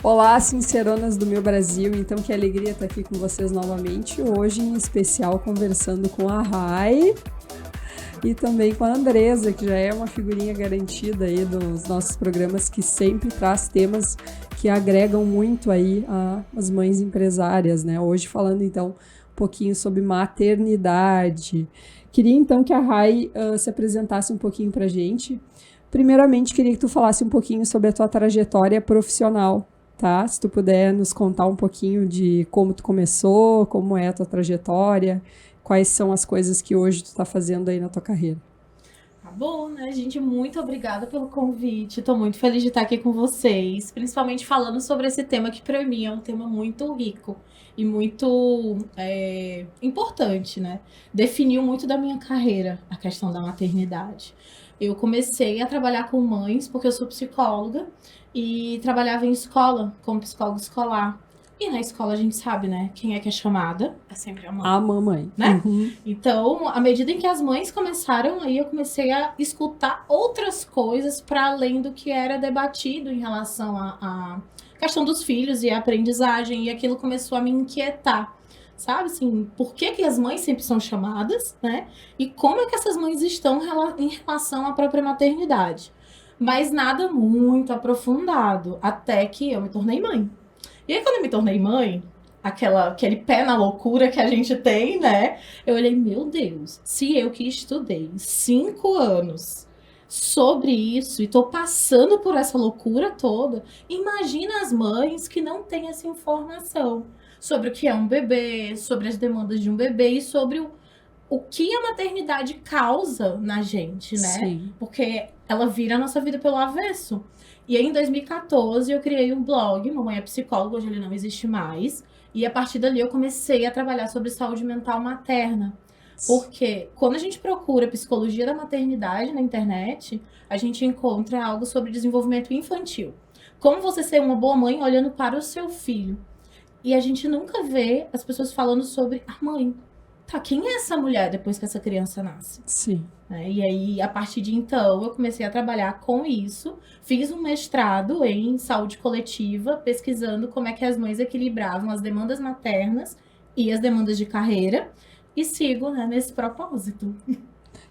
Olá, sinceronas do meu Brasil, então que alegria estar aqui com vocês novamente, hoje em especial conversando com a Rai e também com a Andresa, que já é uma figurinha garantida aí dos nossos programas, que sempre traz temas que agregam muito aí as mães empresárias, né? Hoje falando então um pouquinho sobre maternidade. Queria então que a Rai se apresentasse um pouquinho pra gente. Primeiramente, queria que tu falasse um pouquinho sobre a tua trajetória profissional. Tá? Se tu puder nos contar um pouquinho de como tu começou, como é a tua trajetória, quais são as coisas que hoje tu tá fazendo aí na tua carreira. Tá bom, né, gente? Muito obrigada pelo convite. Tô muito feliz de estar aqui com vocês, principalmente falando sobre esse tema que para mim é um tema muito rico e muito importante, né? Definiu muito da minha carreira a questão da maternidade. Eu comecei a trabalhar com mães porque eu sou psicóloga e trabalhava em escola, como psicóloga escolar. E na escola a gente sabe, né? Quem é que é chamada? É sempre a mãe. A mamãe. Né? Então, à medida em que as mães começaram, aí eu comecei a escutar outras coisas para além do que era debatido em relação à questão dos filhos e a aprendizagem, e aquilo começou a me inquietar. Sabe, assim, por que que as mães sempre são chamadas, né? E como é que essas mães estão em relação à própria maternidade? Mas nada muito aprofundado, até que eu me tornei mãe. E aí, quando eu me tornei mãe, aquele pé na loucura que a gente tem, né? Eu olhei, meu Deus, se eu que estudei 5 anos sobre isso e tô passando por essa loucura toda, imagina as mães que não têm essa informação sobre o que é um bebê, sobre as demandas de um bebê e sobre o que a maternidade causa na gente, né? Sim. Porque ela vira a nossa vida pelo avesso. E aí, em 2014, eu criei um blog, Mamãe é Psicóloga, hoje ele não existe mais. E a partir dali eu comecei a trabalhar sobre saúde mental materna. Porque quando a gente procura psicologia da maternidade na internet, a gente encontra algo sobre desenvolvimento infantil. Como você ser uma boa mãe olhando para o seu filho. E a gente nunca vê as pessoas falando sobre a mãe. Tá, quem é essa mulher depois que essa criança nasce? Sim. E aí, a partir de então, eu comecei a trabalhar com isso. Fiz um mestrado em saúde coletiva, pesquisando como é que as mães equilibravam as demandas maternas e as demandas de carreira. E sigo, né, nesse propósito.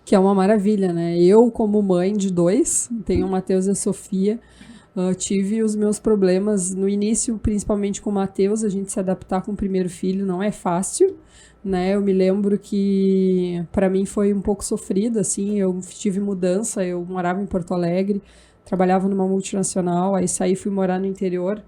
Que é uma maravilha, né? Eu, como mãe de dois, tenho o Matheus e a Sofia, tive os meus problemas no início, principalmente com o Matheus, a gente se adaptar com o primeiro filho não é fácil, né? Eu me lembro que para mim foi um pouco sofrido, assim, eu tive mudança, eu morava em Porto Alegre, trabalhava numa multinacional, aí saí e fui morar no interior.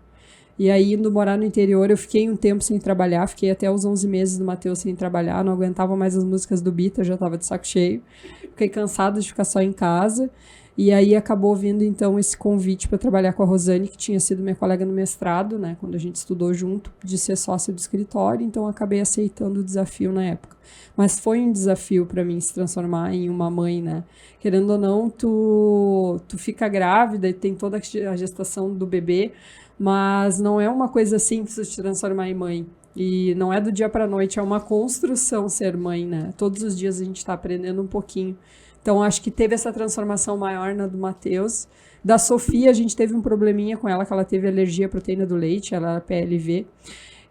E aí, indo morar no interior, eu fiquei um tempo sem trabalhar, fiquei até os 11 meses do Matheus sem trabalhar, não aguentava mais as músicas do Bita, já estava de saco cheio. Fiquei cansada de ficar só em casa. E aí acabou vindo, então, esse convite para trabalhar com a Rosane, que tinha sido minha colega no mestrado, né, quando a gente estudou junto, de ser sócia do escritório, então acabei aceitando o desafio na época. Mas foi um desafio para mim se transformar em uma mãe, né? Querendo ou não, tu fica grávida e tem toda a gestação do bebê, mas não é uma coisa simples de se transformar em mãe. E não é do dia para noite, é uma construção ser mãe, né? Todos os dias a gente está aprendendo um pouquinho. Então, acho que teve essa transformação maior na do Matheus. Da Sofia, a gente teve um probleminha com ela, que ela teve alergia à proteína do leite, ela era PLV.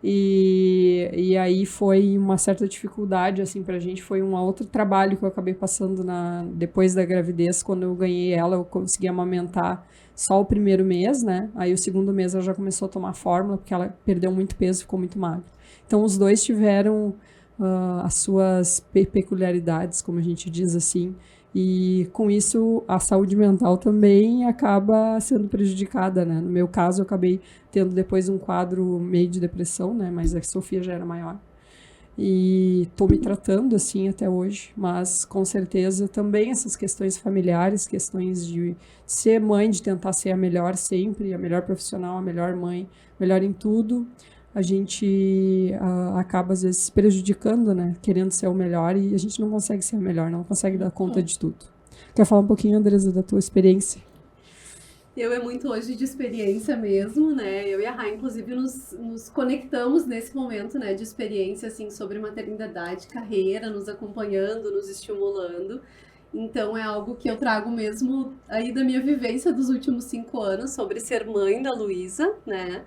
E aí foi uma certa dificuldade, assim, pra gente. Foi um outro trabalho que eu acabei passando depois da gravidez. Quando eu ganhei ela, eu consegui amamentar só o primeiro mês, né? Aí o segundo mês ela já começou a tomar fórmula, porque ela perdeu muito peso, ficou muito magra. Então, os dois tiveram as suas peculiaridades, como a gente diz assim, e com isso a saúde mental também acaba sendo prejudicada, né? No meu caso, eu acabei tendo depois um quadro meio de depressão, né? Mas a Sofia já era maior. E tô me tratando assim até hoje, mas com certeza também essas questões familiares, questões de ser mãe, de tentar ser a melhor sempre, a melhor profissional, a melhor mãe, melhor em tudo, a gente acaba às vezes se prejudicando, né? Querendo ser o melhor e a gente não consegue ser a melhor, não consegue dar conta de tudo. Quer falar um pouquinho, Andresa, da tua experiência? Eu é muito hoje de experiência mesmo, né? Eu e a Rai, inclusive, nos conectamos nesse momento, né, de experiência, assim, sobre maternidade, carreira, nos acompanhando, nos estimulando. Então é algo que eu trago mesmo aí da minha vivência dos últimos 5 anos sobre ser mãe da Luísa, né?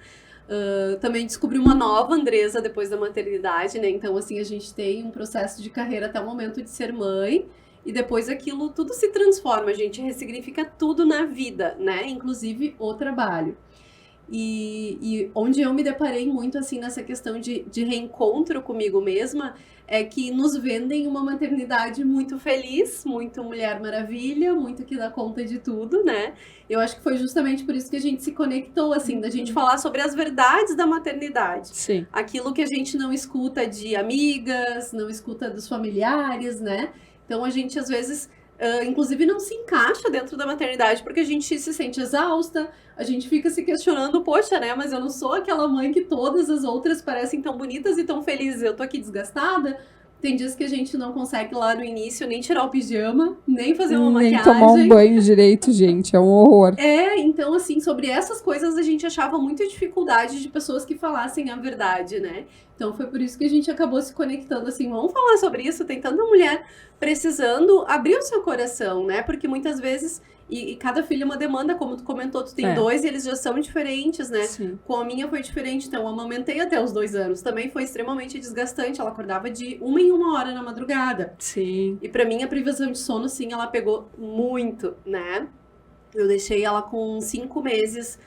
Também descobri uma nova Andresa depois da maternidade, né? Então, assim, a gente tem um processo de carreira até o momento de ser mãe, e depois aquilo tudo se transforma, a gente ressignifica tudo na vida, né? Inclusive o trabalho. E onde eu me deparei muito, assim, nessa questão de reencontro comigo mesma, é que nos vendem uma maternidade muito feliz, muito Mulher Maravilha, muito que dá conta de tudo, né? Eu acho que foi justamente por isso que a gente se conectou, assim, da gente falar sobre as verdades da maternidade. Sim. Aquilo que a gente não escuta de amigas, não escuta dos familiares, né? Então a gente, às vezes, inclusive não se encaixa dentro da maternidade porque a gente se sente exausta, a gente fica se questionando, poxa, né, mas eu não sou aquela mãe que todas as outras parecem tão bonitas e tão felizes, eu tô aqui desgastada. Tem dias que a gente não consegue lá no início nem tirar o pijama, nem fazer uma Nem maquiagem. tomar um banho direito, gente, é um horror. Então, assim, sobre essas coisas a gente achava muita dificuldade de pessoas que falassem a verdade, né? Então foi por isso que a gente acabou se conectando, assim, vamos falar sobre isso, tem tanta mulher precisando abrir o seu coração, né? Porque muitas vezes, e cada filho é uma demanda, como tu comentou, tu tem 2 e eles já são diferentes, né? Sim. Com a minha foi diferente, então eu amamentei até os 2 anos, também foi extremamente desgastante, ela acordava de 1 em 1 hora na madrugada. Sim. E pra mim a privação de sono, sim, ela pegou muito, né? Eu deixei ela com 5 meses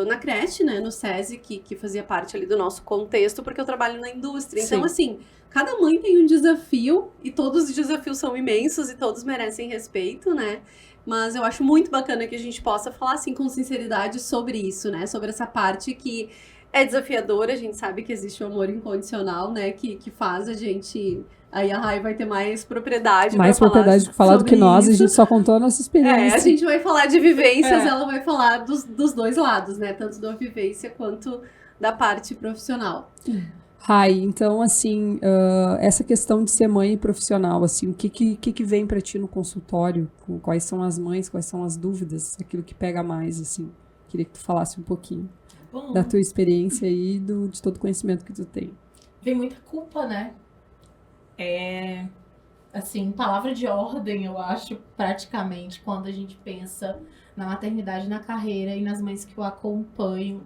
na creche, né, no SESI, que fazia parte ali do nosso contexto, porque eu trabalho na indústria. Então, assim, cada mãe tem um desafio, e todos os desafios são imensos, e todos merecem respeito, né? Mas eu acho muito bacana que a gente possa falar, assim, com sinceridade sobre isso, né? Sobre essa parte que é desafiadora, a gente sabe que existe o amor incondicional, né? Que faz a gente... Aí a Rai vai ter mais propriedade mais pra propriedade para falar do que nós, isso. A gente só contou a nossa experiência. A gente vai falar de vivências, ela vai falar dos dois lados, né? Tanto da vivência quanto da parte profissional. Rai, então, assim, essa questão de ser mãe profissional, assim, o que vem para ti no consultório? Quais são as mães, quais são as dúvidas? Aquilo que pega mais, assim. Queria que tu falasse um pouquinho da tua experiência e de todo o conhecimento que tu tem. Vem muita culpa, né? Assim, palavra de ordem, eu acho, praticamente, quando a gente pensa na maternidade, na carreira e nas mães que o acompanham.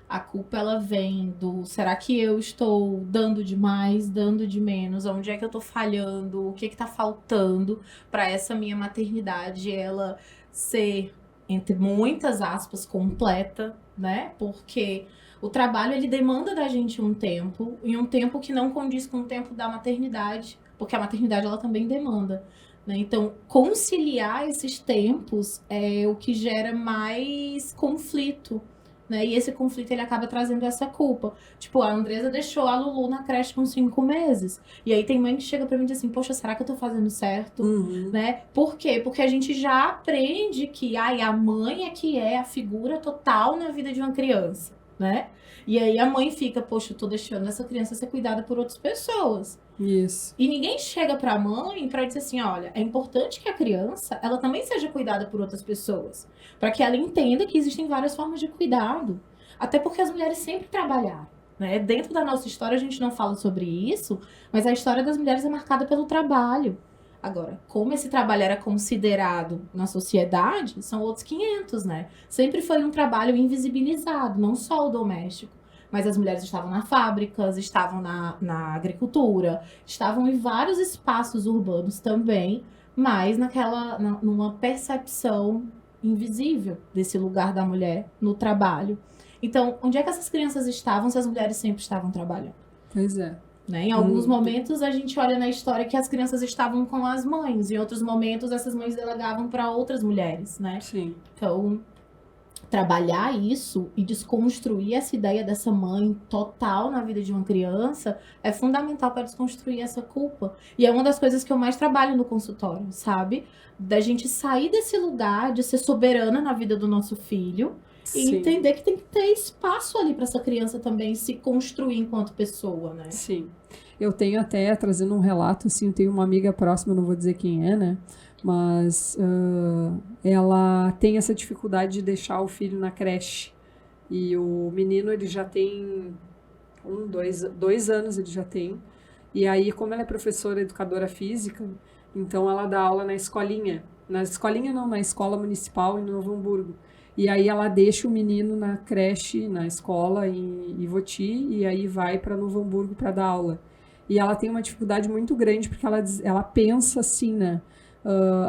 A culpa, ela vem do, será que eu estou dando demais, dando de menos? Onde é que eu estou falhando? O que está faltando para essa minha maternidade, ela ser, entre muitas aspas, completa, né? Porque o trabalho, ele demanda da gente um tempo, e um tempo que não condiz com o tempo da maternidade, porque a maternidade, ela também demanda, né? Então, conciliar esses tempos é o que gera mais conflito, né? E esse conflito, ele acaba trazendo essa culpa. Tipo, a Andresa deixou a Lulu na creche com 5 meses. E aí tem mãe que chega pra mim e diz assim, poxa, será que eu tô fazendo certo? Né? Por quê? Porque a gente já aprende que a mãe é que é a figura total na vida de uma criança, né? E aí a mãe fica, poxa, eu tô deixando essa criança ser cuidada por outras pessoas. Isso. E ninguém chega pra mãe pra dizer assim, olha, é importante que a criança, ela também seja cuidada por outras pessoas. Pra que ela entenda que existem várias formas de cuidado. Até porque as mulheres sempre trabalharam, né? Dentro da nossa história a gente não fala sobre isso, mas a história das mulheres é marcada pelo trabalho. Agora, como esse trabalho era considerado na sociedade, são outros 500, né? Sempre foi um trabalho invisibilizado, não só o doméstico. Mas as mulheres estavam nas fábricas, estavam na agricultura, estavam em vários espaços urbanos também, mas numa percepção invisível desse lugar da mulher no trabalho. Então, onde é que essas crianças estavam se as mulheres sempre estavam trabalhando? Pois é. Né? Em alguns momentos a gente olha na história que as crianças estavam com as mães, em outros momentos essas mães delegavam para outras mulheres, né? Sim. Então, trabalhar isso e desconstruir essa ideia dessa mãe total na vida de uma criança é fundamental para desconstruir essa culpa. E é uma das coisas que eu mais trabalho no consultório, sabe? Da gente sair desse lugar de ser soberana na vida do nosso filho e entender que tem que ter espaço ali para essa criança também se construir enquanto pessoa, né? Sim. Eu tenho até, trazendo um relato, assim, eu tenho uma amiga próxima, não vou dizer quem é, né? Mas ela tem essa dificuldade de deixar o filho na creche. E o menino, ele já tem 2 anos, ele já tem. E aí, como ela é professora, educadora física, Então ela dá aula na escolinha. Na escolinha não, na escola municipal em Novo Hamburgo. E aí ela deixa o menino na creche, na escola em Ivoti, e aí vai para Novo Hamburgo para dar aula. E ela tem uma dificuldade muito grande, porque ela pensa assim, né?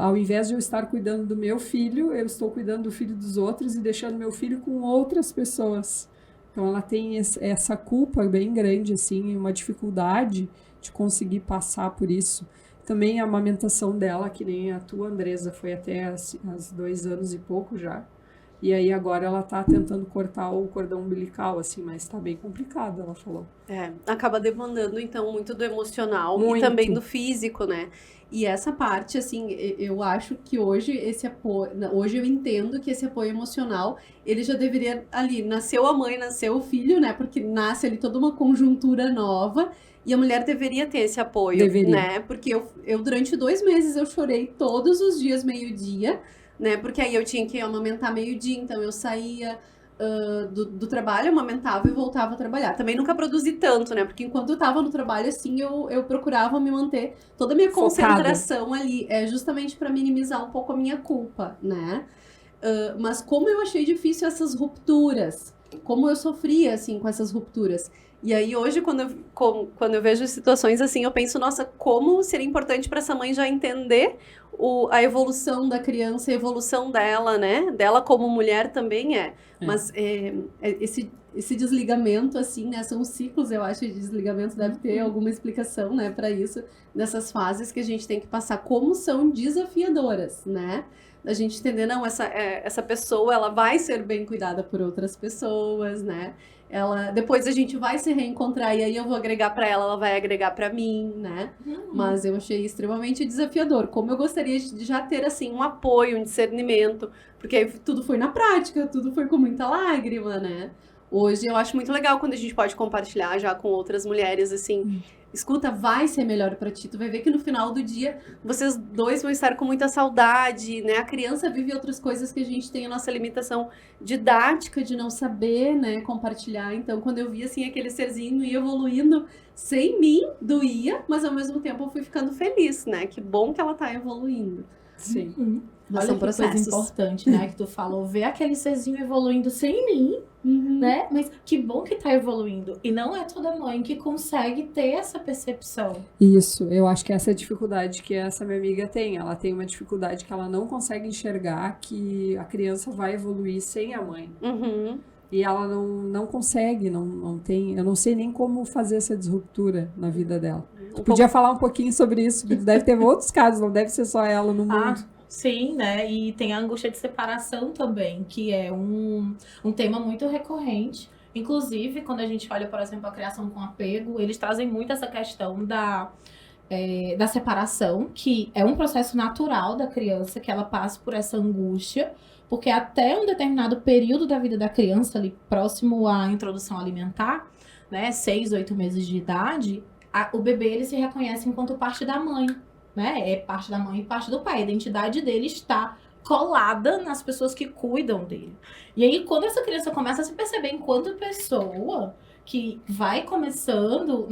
Ao invés de eu estar cuidando do meu filho, eu estou cuidando do filho dos outros e deixando meu filho com outras pessoas. Então ela tem essa culpa bem grande, assim, uma dificuldade de conseguir passar por isso. Também a amamentação dela, que nem a tua, Andresa, foi até as 2 anos e pouco já. E aí agora ela tá tentando cortar o cordão umbilical, assim, mas tá bem complicado, ela falou. Acaba demandando, então, muito do emocional Muito. E também do físico, né? E essa parte, assim, eu acho que hoje esse apoio, hoje eu entendo que esse apoio emocional, ele já deveria ali, nasceu a mãe, nasceu o filho, né? Porque nasce ali toda uma conjuntura nova e a mulher deveria ter esse apoio, né? Porque eu durante 2 meses eu chorei todos os dias, meio-dia, né? Porque aí eu tinha que amamentar meio-dia, então eu saía do trabalho, amamentava e voltava a trabalhar. Também nunca produzi tanto, né? Porque enquanto eu tava no trabalho, assim, eu procurava me manter toda a minha concentração ali, justamente para minimizar um pouco a minha culpa, né? Mas como eu achei difícil essas rupturas, como eu sofria, assim, com essas rupturas. E aí, hoje, quando eu vejo situações assim, eu penso, nossa, como seria importante para essa mãe já entender a evolução da criança, a evolução dela, né? Dela como mulher também Mas esse desligamento, assim, né? São ciclos, eu acho, de desligamento. Deve ter alguma explicação, né, para isso. Nessas fases que a gente tem que passar, como são desafiadoras, né? A gente entender, não, essa pessoa, ela vai ser bem cuidada por outras pessoas, né? Depois a gente vai se reencontrar e aí eu vou agregar para ela vai agregar para mim, né? Mas eu achei extremamente desafiador. Como eu gostaria de já ter, assim, um apoio, um discernimento, porque aí tudo foi na prática, tudo foi com muita lágrima, né? Hoje eu acho muito legal quando a gente pode compartilhar já com outras mulheres, assim, escuta, vai ser melhor pra ti. Tu vai ver que no final do dia, vocês dois vão estar com muita saudade, né? A criança vive outras coisas que a gente tem a nossa limitação didática de não saber, né? Compartilhar. Então, quando eu vi, assim, aquele serzinho ir evoluindo sem mim, doía, mas ao mesmo tempo eu fui ficando feliz, né? Que bom que ela tá evoluindo. Sim. Mas olha são processos. Coisa importante, né? Que tu falou, ver aquele serzinho evoluindo sem mim, né? Mas que bom que tá evoluindo. E não é toda mãe que consegue ter essa percepção. Isso, eu acho que essa é a dificuldade que essa minha amiga tem. Ela tem uma dificuldade que ela não consegue enxergar que a criança vai evoluir sem a mãe. E ela não consegue, não tem... Eu não sei nem como fazer essa disruptura na vida dela. Tu podia falar um pouquinho sobre isso, porque deve ter outros casos, não deve ser só ela no mundo. Sim, né? E tem a angústia de separação também, que é um tema muito recorrente. Inclusive, quando a gente olha, por exemplo, a criação com apego, eles trazem muito essa questão da separação, que é um processo natural da criança, que ela passa por essa angústia, porque até um determinado período da vida da criança, ali próximo à introdução alimentar, né, 6, 8 meses de idade, o bebê ele se reconhece enquanto parte da mãe. Né? É parte da mãe e parte do pai. A identidade dele está colada nas pessoas que cuidam dele. E aí, quando essa criança começa a se perceber enquanto pessoa, que vai começando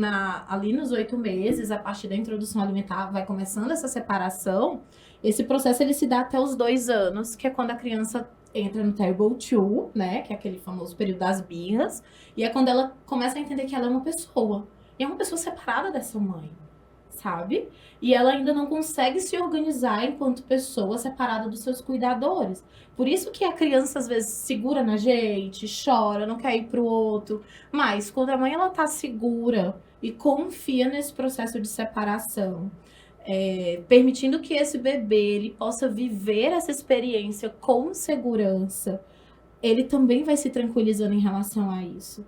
ali nos 8 meses, a partir da introdução alimentar, vai começando essa separação, esse processo ele se dá até os 2 anos, que é quando a criança entra no Terrible 2, né? Que é aquele famoso período das birras, e é quando ela começa a entender que ela é uma pessoa. E é uma pessoa separada dessa mãe. Sabe? E ela ainda não consegue se organizar enquanto pessoa separada dos seus cuidadores. Por isso que a criança às vezes segura na gente, chora, não quer ir pro outro. Mas quando a mãe ela tá segura e confia nesse processo de separação, permitindo que esse bebê ele possa viver essa experiência com segurança, ele também vai se tranquilizando em relação a isso.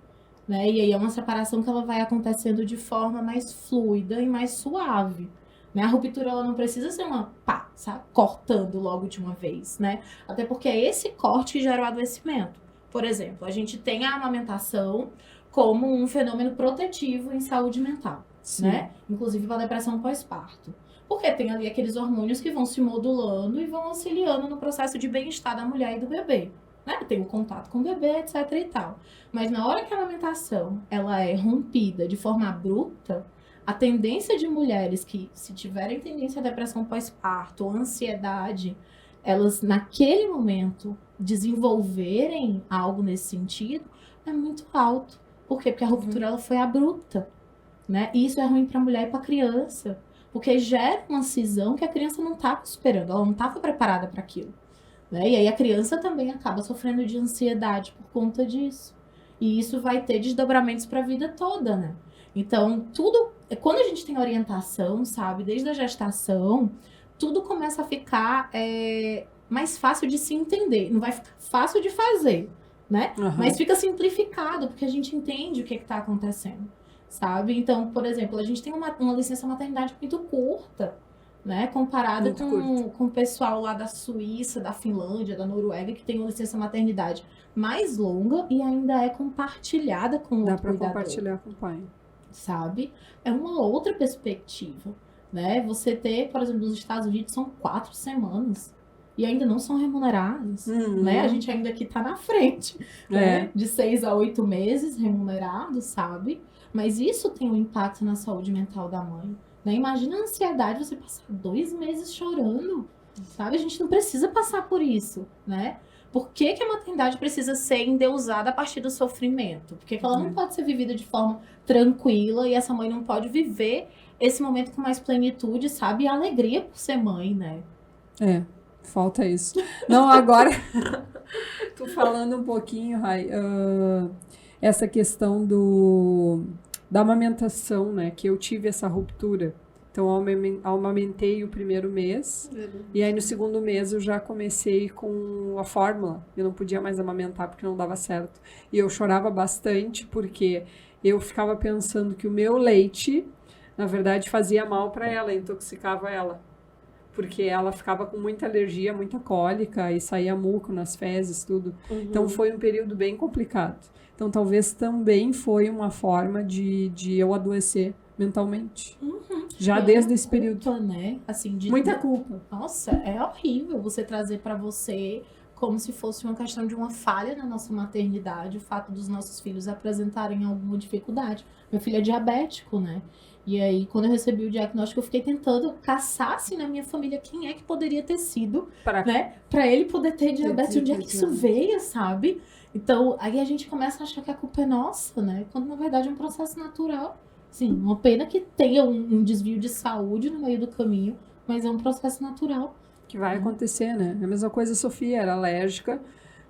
Né? E aí é uma separação que ela vai acontecendo de forma mais fluida e mais suave. Né? A ruptura ela não precisa ser uma pá, sabe? Cortando logo de uma vez, né? Até porque é esse corte que gera o adoecimento. Por exemplo, a gente tem a amamentação como um fenômeno protetivo em saúde mental, né? Inclusive para depressão pós-parto. Porque tem ali aqueles hormônios que vão se modulando e vão auxiliando no processo de bem-estar da mulher e do bebê. Né? Tem o contato com o bebê, etc e tal. Mas na hora que a amamentação ela é rompida de forma abrupta, A tendência de mulheres que, se tiverem tendência à depressão pós-parto, ansiedade, elas, naquele momento, desenvolverem algo nesse sentido, é muito alto. Por quê? Porque a ruptura ela foi abrupta, né? E isso é ruim para a mulher e para a criança, porque gera uma cisão que a criança não estava esperando, ela não estava preparada para aquilo, né? E aí a criança também acaba sofrendo de ansiedade por conta disso. E isso vai ter desdobramentos para a vida toda, né? Então, tudo... Quando a gente tem orientação, sabe? Desde a gestação, tudo começa a ficar mais fácil de se entender. Não vai ficar fácil de fazer, né? Mas fica simplificado, porque a gente entende o que está acontecendo, sabe? Então, por exemplo, a gente tem uma licença maternidade muito curta, né? Comparada com o pessoal lá da Suíça, da Finlândia, da Noruega, que tem uma licença maternidade mais longa e ainda é compartilhada com o outro cuidador. Dá para compartilhar com o pai. Sabe? É uma outra perspectiva, né? Você ter, por exemplo, nos Estados Unidos são 4 semanas e ainda não são remuneradas, né? A gente ainda aqui tá na frente, né? De 6 a 8 meses remunerados, sabe? Mas isso tem um impacto na saúde mental da mãe, né? Imagina a ansiedade, você passar 2 meses chorando, sabe? A gente não precisa passar por isso, né? Por que a maternidade precisa ser endeusada a partir do sofrimento? Porque ela não pode ser vivida de forma tranquila e essa mãe não pode viver esse momento com mais plenitude, sabe? E alegria por ser mãe, né? Falta isso. Não, agora, tô falando um pouquinho, Rai, essa questão da amamentação, né? Que eu tive essa ruptura. Então, eu amamentei o primeiro mês. E aí, no segundo mês, eu já comecei com a fórmula. Eu não podia mais amamentar porque não dava certo. E eu chorava bastante porque eu ficava pensando que o meu leite, na verdade, fazia mal para ela, intoxicava ela. Porque ela ficava com muita alergia, muita cólica e saía muco nas fezes, tudo. Então, foi um período bem complicado. Então, talvez também foi uma forma de eu adoecer mentalmente. Já desde esse período. Culpa, né? Assim, muita culpa. Nossa, é horrível você trazer pra você como se fosse uma questão de uma falha na nossa maternidade, o fato dos nossos filhos apresentarem alguma dificuldade. Meu filho é diabético, né? E aí, quando eu recebi o diagnóstico, eu fiquei tentando caçar, assim, na minha família, quem é que poderia ter sido, né? Pra ele poder ter diabetes. Onde é que isso veio, sabe? Então, aí a gente começa a achar que a culpa é nossa, né? Quando, na verdade, é um processo natural. Sim, uma pena que tenha um desvio de saúde no meio do caminho, mas é um processo natural. Que vai acontecer, né? É a mesma coisa, a Sofia era alérgica.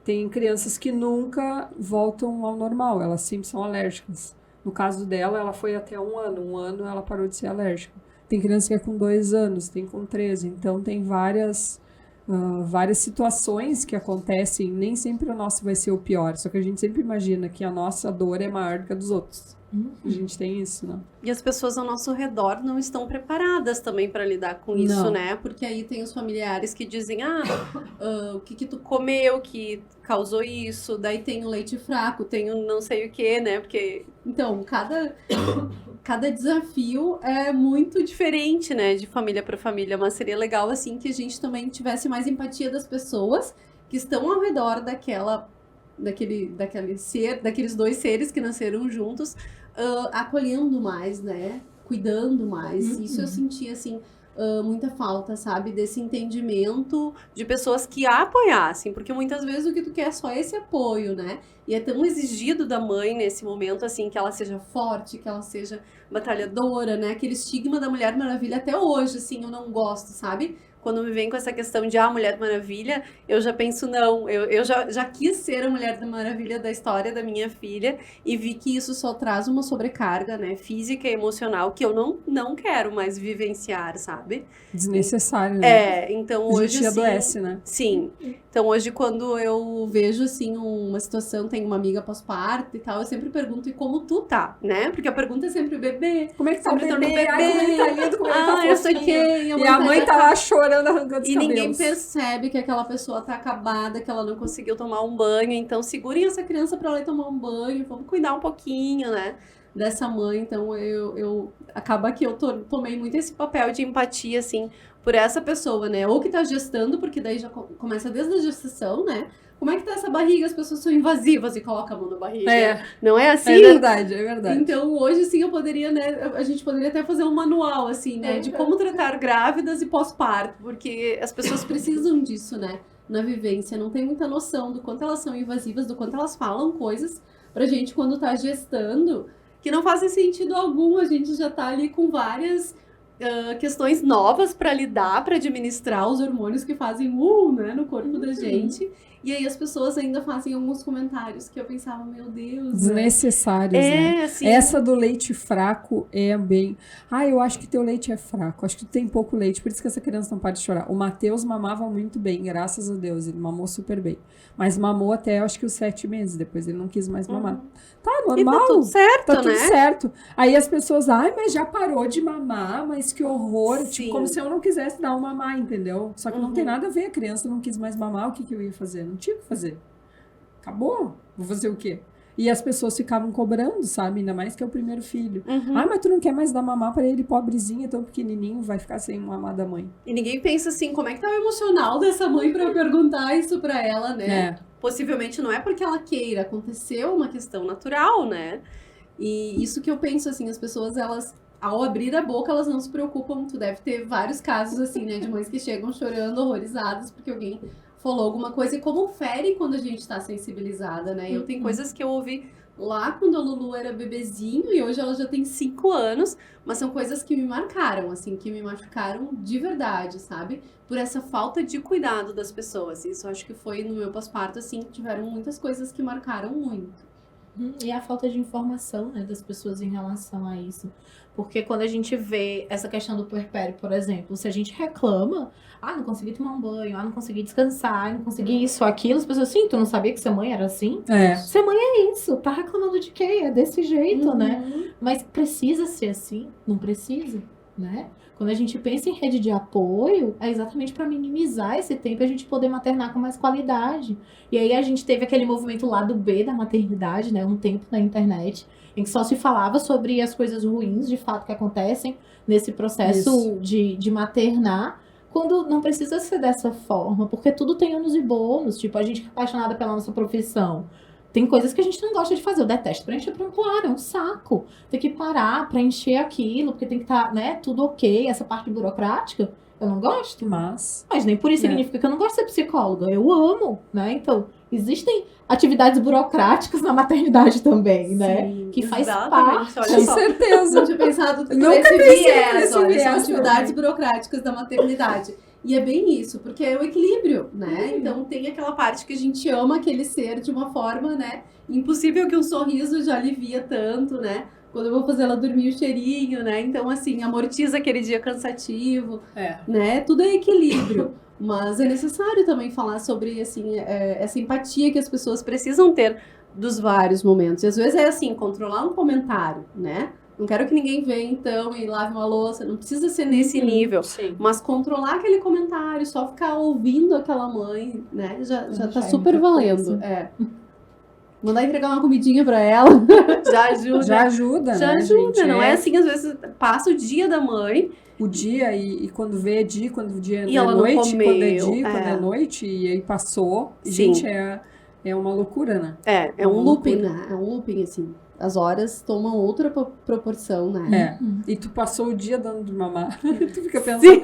Tem crianças que nunca voltam ao normal, elas sempre são alérgicas. No caso dela, ela foi até 1 ano. 1 ano ela parou de ser alérgica. Tem criança que é com 2 anos, tem com 13. Então, tem várias situações que acontecem. Nem sempre o nosso vai ser o pior. Só que a gente sempre imagina que a nossa dor é maior do que a dos outros. A gente tem isso, né? E as pessoas ao nosso redor não estão preparadas também para lidar com isso, né? Porque aí tem os familiares que dizem, o que tu comeu que causou isso? Daí tem o leite fraco, tem o não sei o que, né? Porque, então, cada desafio é muito diferente, né? De família para família. Mas seria legal, assim, que a gente também tivesse mais empatia das pessoas que estão ao redor daqueles 2 seres que nasceram juntos, acolhendo mais, né? Cuidando mais. Isso eu senti, assim, muita falta, sabe? Desse entendimento de pessoas que a apoiassem, porque muitas vezes o que tu quer é só esse apoio, né? E é tão exigido da mãe nesse momento, assim, que ela seja forte, que ela seja batalhadora, né? Aquele estigma da Mulher Maravilha até hoje, assim, eu não gosto, sabe? Quando me vem com essa questão de Mulher Maravilha, eu já penso, não, eu já quis ser a Mulher Maravilha da história da minha filha e vi que isso só traz uma sobrecarga, né, física e emocional que eu não quero mais vivenciar, sabe? Desnecessário, né? Então hoje, a gente adoece, né? Sim. Então hoje quando eu vejo, assim, uma situação, tem uma amiga pós-parto e tal, eu sempre pergunto, e como tu tá, né? Porque a pergunta é sempre o bebê. Como é que tá o bebê? Como ele tá lindo, como ele tá fofinho. Eu sei quem. E a mãe tá lá chorando, arrancando os cabelos. E ninguém percebe que aquela pessoa tá acabada, que ela não conseguiu tomar um banho. Então, segurem essa criança pra ela ir tomar um banho. Vamos cuidar um pouquinho, né? Dessa mãe. Então, acaba que eu tomei muito esse papel de empatia, assim, por essa pessoa, né? Ou que tá gestando, porque daí já começa desde a gestação, né? como é que tá essa barriga? As pessoas são invasivas e colocam a mão na barriga. É. Não é assim? É verdade, é verdade. Então, hoje, sim, eu poderia, né, a gente poderia até fazer um manual, assim, né, de como tratar grávidas e pós-parto, porque as pessoas precisam disso, né, na vivência, não tem muita noção do quanto elas são invasivas, do quanto elas falam coisas pra gente quando tá gestando, que não fazem sentido algum, a gente já tá ali com várias questões novas para lidar, para administrar os hormônios que fazem né, no corpo da gente. E aí as pessoas ainda fazem alguns comentários que eu pensava, meu Deus. Desnecessários, né? Assim, essa do leite fraco é bem... eu acho que teu leite é fraco, acho que tu tem pouco leite, por isso que essa criança não para de chorar. O Matheus mamava muito bem, graças a Deus, ele mamou super bem. Mas mamou até, acho que os 7 meses, depois ele não quis mais mamar. Tá normal. E tá tudo certo, tá tudo né? certo. Aí as pessoas, mas já parou de mamar, mas que horror. Sim. Tipo, como se eu não quisesse dar um mamar, entendeu? Só que não tem nada a ver, a criança não quis mais mamar, o que eu ia fazer? Não tinha o que fazer. Acabou. Vou fazer o quê? E as pessoas ficavam cobrando, sabe? Ainda mais que é o primeiro filho. Mas tu não quer mais dar mamar pra ele, pobrezinho, tão pequenininho, vai ficar sem mamar da mãe. E ninguém pensa assim, como é que tá o emocional dessa mãe pra perguntar isso pra ela, né? Possivelmente não é porque ela queira, aconteceu uma questão natural, né? E isso que eu penso, assim, as pessoas, elas, ao abrir a boca, elas não se preocupam. Tu deve ter vários casos, assim, né, de mães que chegam chorando, horrorizadas, porque alguém falou alguma coisa, e como fere quando a gente tá sensibilizada, né? Eu tenho coisas que eu ouvi lá quando a Lulu era bebezinho, e hoje ela já tem 5 anos, mas são coisas que me marcaram, assim, que me machucaram de verdade, sabe? Por essa falta de cuidado das pessoas. Isso acho que foi no meu pós-parto, assim, tiveram muitas coisas que marcaram muito. E a falta de informação, né, das pessoas em relação a isso. Porque quando a gente vê essa questão do puerpério, por exemplo, se a gente reclama, não consegui tomar um banho, não consegui descansar, não consegui isso, aquilo, as pessoas, tu não sabia que sua mãe era assim? Sua mãe é isso, tá reclamando de quê? É desse jeito, né? Mas precisa ser assim? Não precisa, né? Quando a gente pensa em rede de apoio, é exatamente para minimizar esse tempo e a gente poder maternar com mais qualidade. E aí a gente teve aquele movimento lado B da maternidade, né? Um tempo na internet, em que só se falava sobre as coisas ruins, de fato, que acontecem nesse processo de maternar, quando não precisa ser dessa forma, porque tudo tem ônus e bônus. Tipo, a gente é apaixonada pela nossa profissão. Tem coisas que a gente não gosta de fazer. Eu detesto preencher prontuário, é um saco. Tem que parar, preencher aquilo, porque tem que estar, né, tudo ok. Essa parte burocrática, eu não gosto. Mas nem por isso significa que eu não gosto de ser psicóloga. Eu amo, né? Então, existem atividades burocráticas na maternidade também, né? Sim, que faz exatamente. parte. Olha Com só. certeza. Não tinha pensado Nunca nesse pensei viés, nesse olha, viés são atividades também. burocráticas da maternidade. E é bem isso, porque é o equilíbrio, né? Então tem aquela parte que a gente ama aquele ser de uma forma, né? Impossível, que um sorriso já alivia tanto, né? Quando eu vou fazer ela dormir, o cheirinho, né? Então, assim, amortiza aquele dia cansativo, né? Tudo é equilíbrio. Mas é necessário também falar sobre, assim, essa empatia que as pessoas precisam ter dos vários momentos. E às vezes é assim, controlar um comentário, né? Não quero que ninguém venha, então, e lave uma louça. Não precisa ser nesse nível. Sim. Mas controlar aquele comentário, só ficar ouvindo aquela mãe, né? Já tá é super muita valendo. coisa. Mandar entregar uma comidinha pra ela. Já ajuda. Já ajuda, Já né, ajuda. gente? Não é assim, às vezes, passa o dia da mãe. O dia, e quando vê é dia, quando o dia E é ela não noite, comeu, quando é dia, quando é noite, e aí passou. Sim. Gente, é uma loucura, né? É um looping, né? É um looping, assim. As horas tomam outra proporção, né? E tu passou o dia dando de mamar. Tu fica pensando, Sim.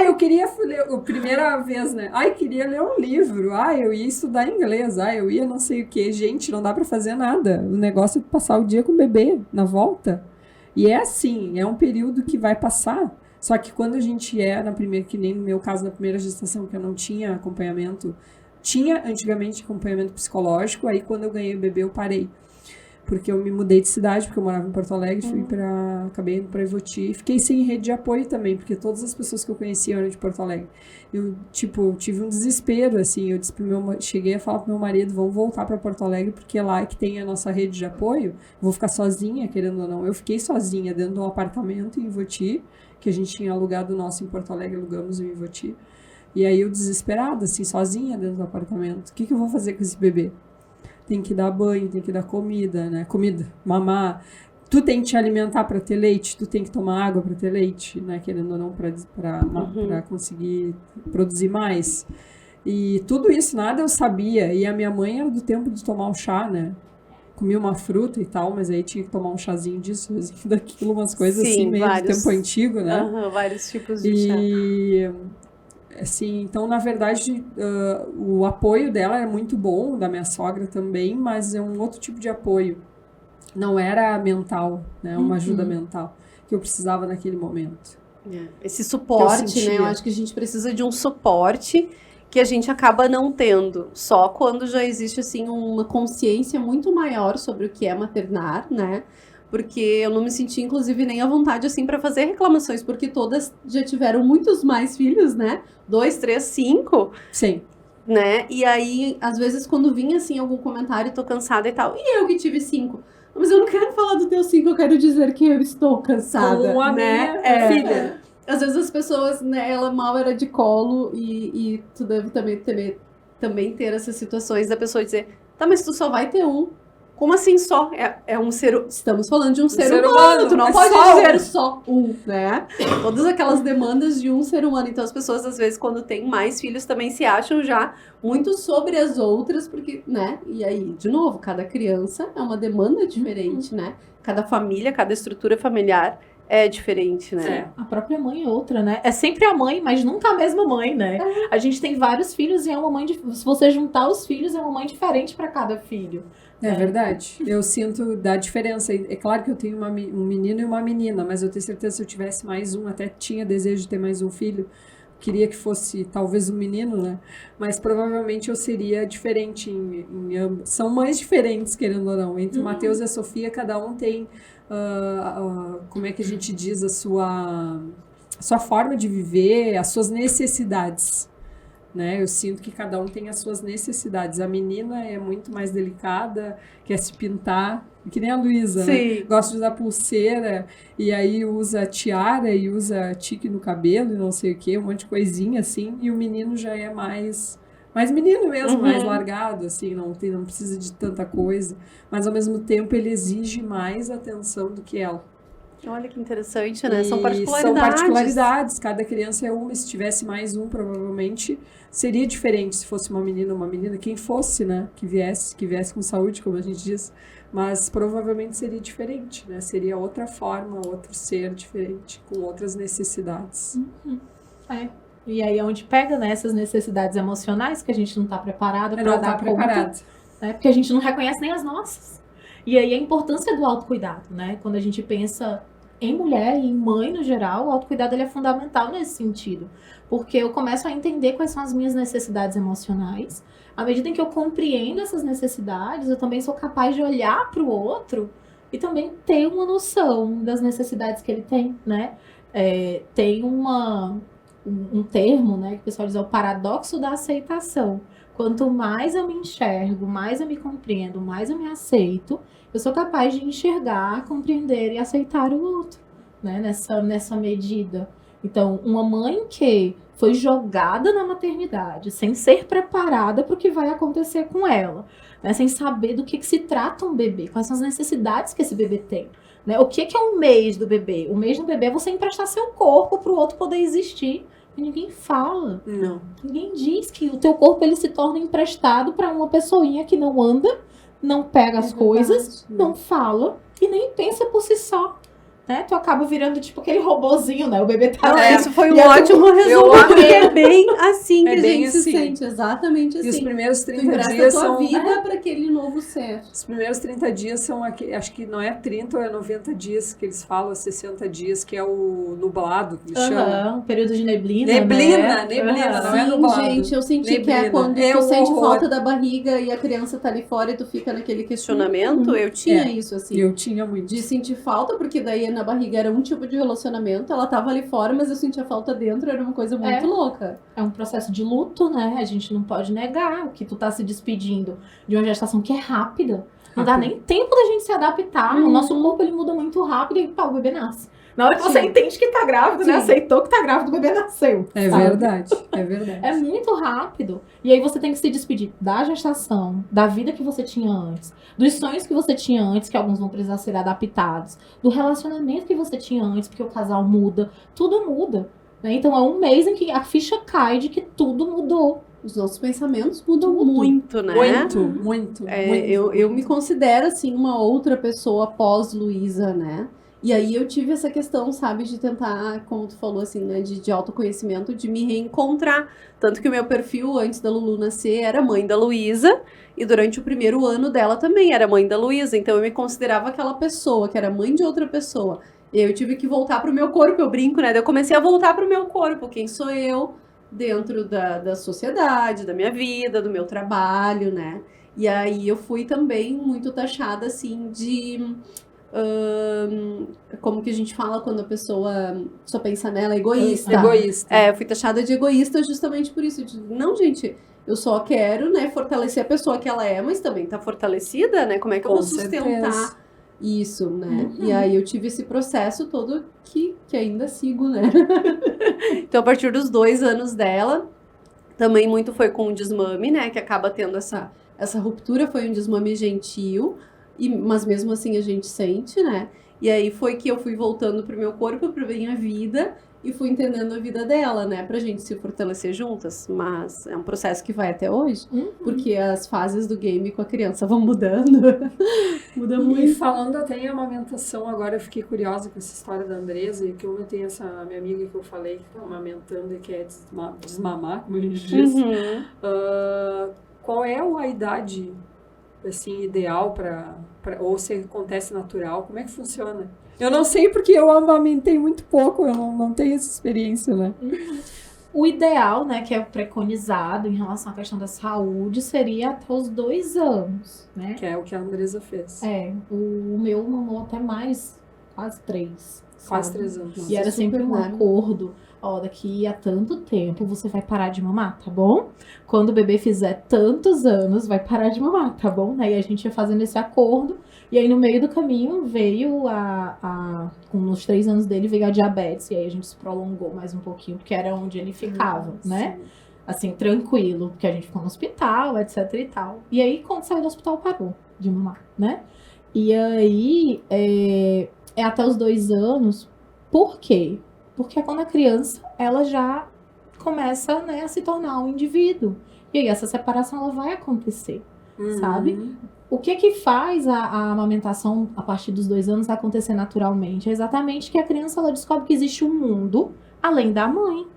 eu queria ler, a primeira vez, né? Queria ler um livro. Eu ia estudar inglês. Eu ia não sei o quê. Gente, não dá pra fazer nada. O negócio é passar o dia com o bebê na volta. E é assim, é um período que vai passar. Só que quando a gente na primeira, que nem no meu caso, na primeira gestação, que eu não tinha acompanhamento, tinha antigamente acompanhamento psicológico, aí quando eu ganhei o bebê eu parei. Porque eu me mudei de cidade, porque eu morava em Porto Alegre, acabei indo pra Ivoti, fiquei sem rede de apoio também, porque todas as pessoas que eu conhecia eram de Porto Alegre. Eu tive um desespero, assim, eu disse cheguei a falar pro meu marido, vamos voltar pra Porto Alegre, porque lá é que tem a nossa rede de apoio, vou ficar sozinha, querendo ou não. Eu fiquei sozinha dentro de um apartamento em Ivoti, que a gente tinha alugado o nosso em Porto Alegre, alugamos em Ivoti. E aí eu desesperada, assim, sozinha dentro do apartamento. O que eu vou fazer com esse bebê? Tem que dar banho, tem que dar comida, né? Comida, mamar. Tu tem que te alimentar para ter leite, tu tem que tomar água para ter leite, né? Querendo ou não, para conseguir produzir mais. E tudo isso, nada eu sabia. E a minha mãe era do tempo de tomar o chá, né? Comia uma fruta e tal, mas aí tinha que tomar um chazinho disso, chazinho daquilo, umas coisas Sim, assim, meio vários. do tempo antigo, né? Vários tipos de chá. E, assim, então, na verdade, o apoio dela é muito bom, da minha sogra também, mas é um outro tipo de apoio. Não era mental, né? Uma ajuda mental que eu precisava naquele momento. Esse suporte, né? Eu acho que a gente precisa de um suporte que a gente acaba não tendo, só quando já existe, assim, uma consciência muito maior sobre o que é maternar, né? Porque eu não me senti, inclusive, nem à vontade, assim, para fazer reclamações, porque todas já tiveram muitos mais filhos, né? 2, 3, 5. Sim. Né? E aí, às vezes, quando vinha, assim, algum comentário, tô cansada e tal, e eu que tive 5? Mas eu não quero falar do teu 5, eu quero dizer que eu estou cansada, Com a né? minha filha. Às vezes as pessoas, né, ela mal era de colo e tu deve também ter essas situações da pessoa dizer, tá, mas tu só vai ter um. Como assim só? É um ser... Estamos falando de um ser humano, tu não pode dizer só um, né? Todas aquelas demandas de um ser humano. Então as pessoas, às vezes, quando têm mais filhos, também se acham já muito sobre as outras, porque, né? E aí, de novo, cada criança é uma demanda diferente, né? Cada família, cada estrutura familiar é diferente, né? A própria mãe é outra, né? É sempre a mãe, mas nunca a mesma mãe, né? A gente tem vários filhos e é uma mãe... Se você juntar os filhos, é uma mãe diferente para cada filho. É verdade. Eu sinto da diferença. É claro que eu tenho um menino e uma menina, mas eu tenho certeza que se eu tivesse mais um, até tinha desejo de ter mais um filho, queria que fosse talvez um menino, né? Mas provavelmente eu seria diferente em ambos. São mães diferentes, querendo ou não. Entre o Matheus e a Sofia, cada um tem, como é que a gente diz, a sua forma de viver, as suas necessidades. Né? Eu sinto que cada um tem as suas necessidades. A menina é muito mais delicada, quer se pintar, que nem a Luísa, né? Gosta de usar pulseira, e aí usa tiara e usa tique no cabelo e não sei o que, um monte de coisinha assim. E o menino já é mais menino mesmo, mais largado, assim, não precisa de tanta coisa. Mas ao mesmo tempo ele exige mais atenção do que ela. Olha que interessante, né? E são particularidades, cada criança é uma, se tivesse mais um, provavelmente seria diferente se fosse uma menina ou uma menina, quem fosse, né, que viesse com saúde, como a gente diz, mas provavelmente seria diferente, né, seria outra forma, outro ser diferente, com outras necessidades. E aí é onde pega, né, essas necessidades emocionais que a gente não está preparado para dar conta, né, porque a gente não reconhece nem as nossas. E aí a importância do autocuidado, né? Quando a gente pensa em mulher e em mãe no geral, o autocuidado ele é fundamental nesse sentido. Porque eu começo a entender quais são as minhas necessidades emocionais. À medida em que eu compreendo essas necessidades, eu também sou capaz de olhar para o outro e também ter uma noção das necessidades que ele tem, né? Tem um termo, né, que o pessoal diz, é o paradoxo da aceitação. Quanto mais eu me enxergo, mais eu me compreendo, mais eu me aceito, eu sou capaz de enxergar, compreender e aceitar o outro, né? Nessa medida. Então, uma mãe que foi jogada na maternidade, sem ser preparada para o que vai acontecer com ela, né? Sem saber do que se trata um bebê, quais são as necessidades que esse bebê tem. Né? O que é um mês do bebê? O mês do bebê é você emprestar seu corpo para o outro poder existir. E ninguém fala. Não. Ninguém diz que o teu corpo ele se torna emprestado para uma pessoinha que não anda, não pega as coisas, não fala e nem pensa por si só. Né? Tu acaba virando tipo aquele robozinho, né? O bebê tá lá. Isso foi um ótimo resumo, porque é bem assim que a gente se sente. Exatamente assim. E os primeiros 30 tu dias a tua são... vida para aquele novo ser. Os primeiros 30 dias são, acho que não é 30 ou é 90 dias que eles falam, 60 dias, que é o nublado, que eles chamam. Um período de neblina, Neblina, né? Não é nublado. Gente, eu senti neblina. Que é quando tu sente falta da barriga e a criança tá ali fora e tu fica naquele questionamento. Eu tinha isso, assim. Eu tinha muito. De sentir falta, porque daí na barriga era um tipo de relacionamento, ela tava ali fora, mas eu sentia falta dentro, era uma coisa muito louca. É um processo de luto, né? A gente não pode negar que tu tá se despedindo de uma gestação que é rápida. Não dá nem tempo da gente se adaptar. O nosso corpo, ele muda muito rápido e pá, o bebê nasce. Na hora que você entende que tá grávida, né? Aceitou que tá grávida, o bebê nasceu. É verdade, é verdade. É muito rápido. E aí você tem que se despedir da gestação, da vida que você tinha antes, dos sonhos que você tinha antes, que alguns vão precisar ser adaptados, do relacionamento que você tinha antes, porque o casal muda, tudo muda. Né? Então é um mês em que a ficha cai de que tudo mudou. os nossos pensamentos mudam muito, né? Muito. Eu me considero, assim, uma outra pessoa pós Luísa, né? E aí eu tive essa questão, sabe, de tentar, como tu falou, assim, né, de autoconhecimento, de me reencontrar. Tanto que o meu perfil, antes da Lulu nascer, era mãe da Luísa, e durante o primeiro ano dela também era mãe da Luísa. Então eu me considerava aquela pessoa, que era mãe de outra pessoa. E aí eu tive que voltar pro meu corpo, eu brinco, né? Daí eu comecei a voltar pro meu corpo, quem sou eu dentro da sociedade, da minha vida, do meu trabalho, né? E aí eu fui também muito taxada, assim, de... como que a gente fala quando a pessoa só pensa nela, egoísta. Eu fui taxada de egoísta justamente por isso. Não, gente, eu só quero, né, fortalecer a pessoa que ela é, mas também tá fortalecida, né? Como é que eu vou sustentar isso, né? E aí eu tive esse processo todo que ainda sigo, né? Então, a partir dos 2 anos dela, também muito foi com o desmame, né? Que acaba tendo essa ruptura, foi um desmame gentil. Mas mesmo assim a gente sente, né? E aí foi que eu fui voltando pro meu corpo, pra minha vida, e fui entendendo a vida dela, né? Pra gente se fortalecer juntas. Mas é um processo que vai até hoje, porque as fases do game com a criança vão mudando. Muda muito. E falando até em amamentação, agora eu fiquei curiosa com essa história da Andresa, e que eu tenho essa minha amiga que eu falei, que tá amamentando e quer desmamar, como a gente diz. Qual é a idade, assim, ideal ou se acontece natural? Como é que funciona? Eu não sei porque eu amamentei muito pouco, eu não tenho essa experiência, né? O ideal, né, que é preconizado em relação à questão da saúde, seria até os 2 anos, né? Que é o que a Andresa fez. O meu mamou até mais, quase 3. Quase 3 anos. E era sempre um acordo. Ó, daqui a tanto tempo você vai parar de mamar, tá bom? Quando o bebê fizer tantos anos, vai parar de mamar, tá bom? Aí a gente ia fazendo esse acordo. E aí no meio do caminho veio com os 3 anos dele veio a diabetes. E aí a gente se prolongou mais um pouquinho, porque era onde ele ficava, né? Assim, tranquilo, porque a gente ficou no hospital, etc e tal. E aí quando saiu do hospital parou de mamar, né? E aí é até os 2 anos. Por quê? Porque é quando a criança, ela já começa, né, a se tornar um indivíduo. E aí essa separação, ela vai acontecer, sabe? O que faz a amamentação, a partir dos 2 anos, acontecer naturalmente? É exatamente que a criança, ela descobre que existe um mundo além da mãe.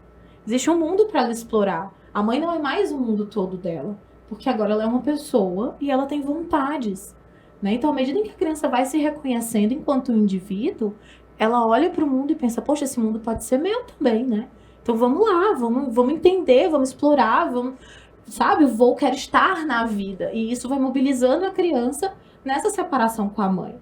Existe um mundo para ela explorar. A mãe não é mais o mundo todo dela. Porque agora ela é uma pessoa e ela tem vontades, né? Então, à medida em que a criança vai se reconhecendo enquanto um indivíduo, ela olha para o mundo e pensa, poxa, esse mundo pode ser meu também, né? Então vamos lá, vamos entender, vamos explorar, sabe? Quero estar na vida. E isso vai mobilizando a criança nessa separação com a mãe.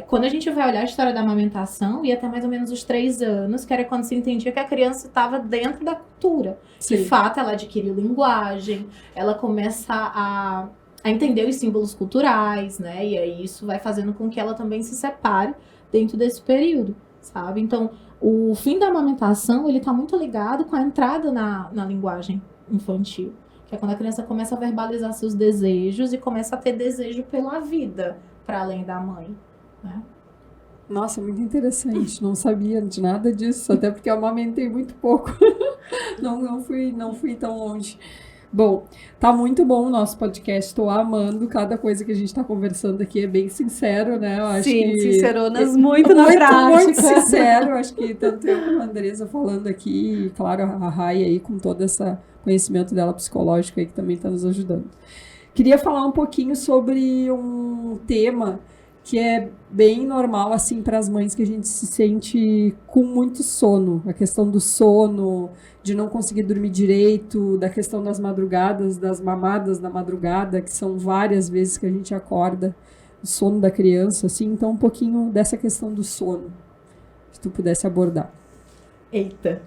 Quando a gente vai olhar a história da amamentação, ia até mais ou menos os 3 anos, que era quando se entendia que a criança estava dentro da cultura. Sim. De fato, ela adquiriu linguagem, ela começa a entender os símbolos culturais, né? E aí isso vai fazendo com que ela também se separe dentro desse período, sabe? Então, o fim da amamentação, ele tá muito ligado com a entrada na linguagem infantil, que é quando a criança começa a verbalizar seus desejos e começa a ter desejo pela vida, para além da mãe, né? Nossa, muito interessante. Não sabia de nada disso, até porque eu amamentei muito pouco. Não fui tão longe. Bom, tá muito bom o nosso podcast, tô amando cada coisa que a gente tá conversando aqui, é bem sincero, né? Eu acho que sinceronas muito na prática. Muito sincero, eu acho que tanto eu como a Andresa falando aqui, e claro, a Rai aí com todo esse conhecimento dela psicológico aí que também tá nos ajudando. Queria falar um pouquinho sobre um tema que é bem normal, assim, para as mães, que a gente se sente com muito sono. A questão do sono, de não conseguir dormir direito, da questão das madrugadas, das mamadas da madrugada, que são várias vezes que a gente acorda, o sono da criança, assim. Então, um pouquinho dessa questão do sono, se tu pudesse abordar. Eita!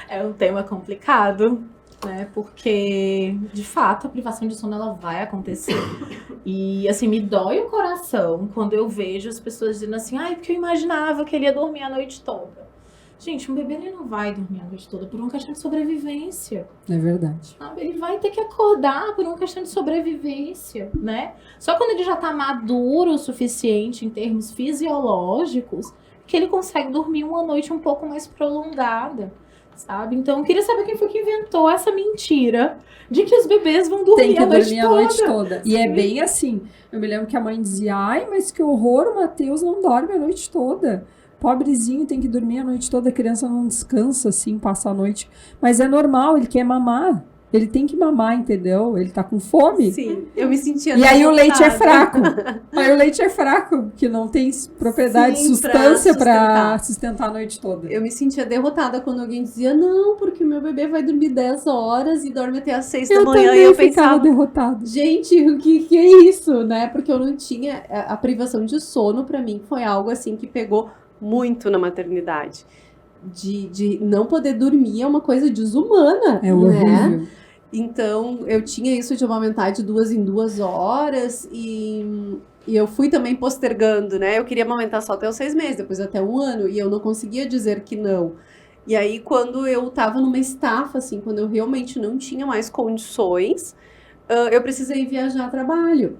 É um tema complicado, né? Porque, de fato, a privação de sono, ela vai acontecer. E, assim, me dói o coração quando eu vejo as pessoas dizendo assim, porque eu imaginava que ele ia dormir a noite toda. Gente, um bebê, ele não vai dormir a noite toda por uma questão de sobrevivência. É verdade. Sabe? Ele vai ter que acordar por uma questão de sobrevivência, né? Só quando ele já tá maduro o suficiente em termos fisiológicos que ele consegue dormir uma noite um pouco mais prolongada. sabe? Então, eu queria saber quem foi que inventou essa mentira de que os bebês vão dormir Tem que a noite dormir a toda. noite toda. E é bem assim. Eu me lembro que a mãe dizia, ai, mas que horror, o Matheus não dorme a noite toda. Pobrezinho, tem que dormir a noite toda, a criança não descansa, assim, passa a noite. Mas é normal, ele quer mamar. Ele tem que mamar, entendeu? Ele tá com fome. Sim, eu me sentia E aí o leite é derrotada. fraco. Aí o leite é fraco, que não tem propriedade, Sim, substância pra pra sustentar a noite toda. Eu me sentia derrotada quando alguém dizia, não, porque meu bebê vai dormir 10 horas e dorme até às 6 da manhã. também E eu ficava pensava, derrotada. gente, o que é isso, né? Porque eu não tinha... A privação de sono, pra mim, foi algo, assim, que pegou muito na maternidade. De não poder dormir é uma coisa desumana, É né? horrível. Então, eu tinha isso de aumentar de 2 em 2 horas e eu fui também postergando, né? Eu queria amamentar só até os 6 meses, depois até 1 ano, e eu não conseguia dizer que não. E aí, quando eu tava numa estafa, assim, quando eu realmente não tinha mais condições, eu precisei viajar a trabalho.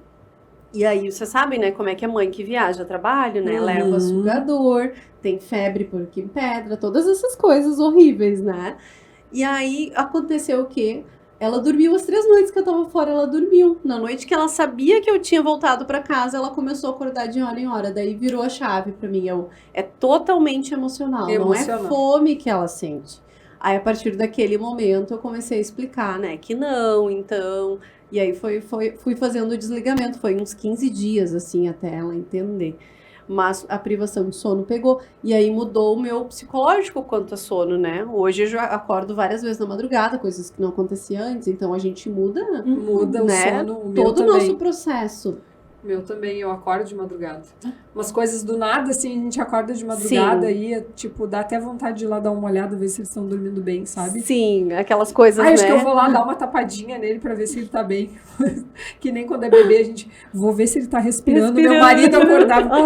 E aí, você sabe, né, como é que é mãe que viaja a trabalho, né? Uhum. Leva sugador, tem febre porque pedra, todas essas coisas horríveis, né? E aí, aconteceu o quê? Ela dormiu as 3 noites que eu tava fora, ela dormiu. Na noite que ela sabia que eu tinha voltado pra casa, ela começou a acordar de hora em hora. Daí virou a chave pra mim. É totalmente emocional, não é Emocional. fome que ela sente. Aí, a partir daquele momento, eu comecei a explicar, né, que não, então... E aí, fui fazendo o desligamento. Foi uns 15 dias, assim, até ela entender. Mas a privação de sono pegou. E aí mudou o meu psicológico quanto a sono, né? Hoje eu já acordo várias vezes na madrugada, coisas que não acontecia antes. Então a gente muda, Muda o né? sono, o meu Todo o também. nosso processo. Meu também, eu acordo de madrugada. Umas coisas do nada, assim, a gente acorda de madrugada e, tipo, dá até vontade de ir lá dar uma olhada, ver se eles estão dormindo bem, sabe? Sim, aquelas coisas, Ai, né? acho que eu vou lá dar uma tapadinha nele pra ver se ele tá bem. Que nem quando é bebê, a gente... Vou ver se ele tá respirando. Meu marido acordava.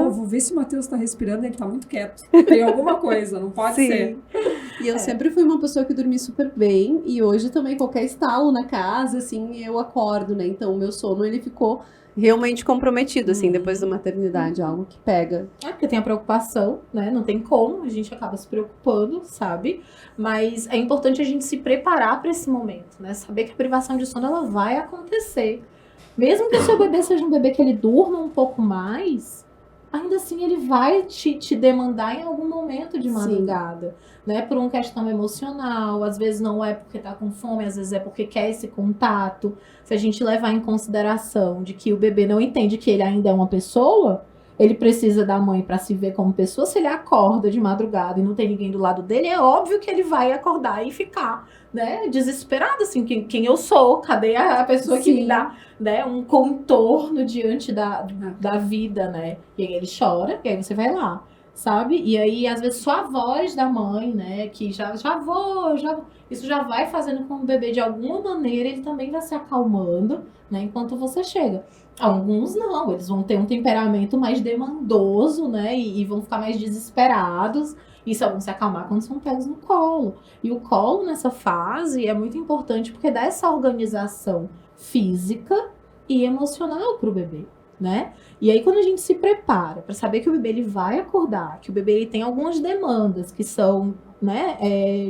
Eu vou ver se o Matheus tá respirando, ele tá muito quieto. Tem alguma coisa, não pode Sim. ser. E eu sempre fui uma pessoa que dormi super bem. E hoje também, qualquer estalo na casa, assim, eu acordo, né? Então o meu sono, ele ficou realmente comprometido, assim, depois da maternidade. Algo que pega. É, porque tem a preocupação, né? Não tem como, a gente acaba se preocupando, sabe? Mas é importante a gente se preparar para esse momento, né? Saber que a privação de sono, ela vai acontecer. Mesmo que o seu bebê seja um bebê que ele durma um pouco mais, ainda assim ele vai te demandar em algum momento de madrugada, né? Por uma questão emocional, às vezes não é porque tá com fome, às vezes é porque quer esse contato. Se a gente levar em consideração de que o bebê não entende que ele ainda é uma pessoa, ele precisa da mãe para se ver como pessoa. Se ele acorda de madrugada e não tem ninguém do lado dele, é óbvio que ele vai acordar e ficar, né, desesperado, assim, quem eu sou, cadê a pessoa que me dá, né, um contorno diante da vida, né? E aí ele chora, e aí você vai lá, sabe? E aí, às vezes, só a voz da mãe, né, que já vou, isso já vai fazendo com que o bebê, de alguma maneira, ele também vai se acalmando, né, enquanto você chega. Alguns não, eles vão ter um temperamento mais demandoso, né, e vão ficar mais desesperados, e só vão se acalmar quando são pegos no colo. E o colo, nessa fase, é muito importante porque dá essa organização física e emocional pro bebê, né? E aí, quando a gente se prepara para saber que o bebê ele vai acordar, que o bebê ele tem algumas demandas que são, né,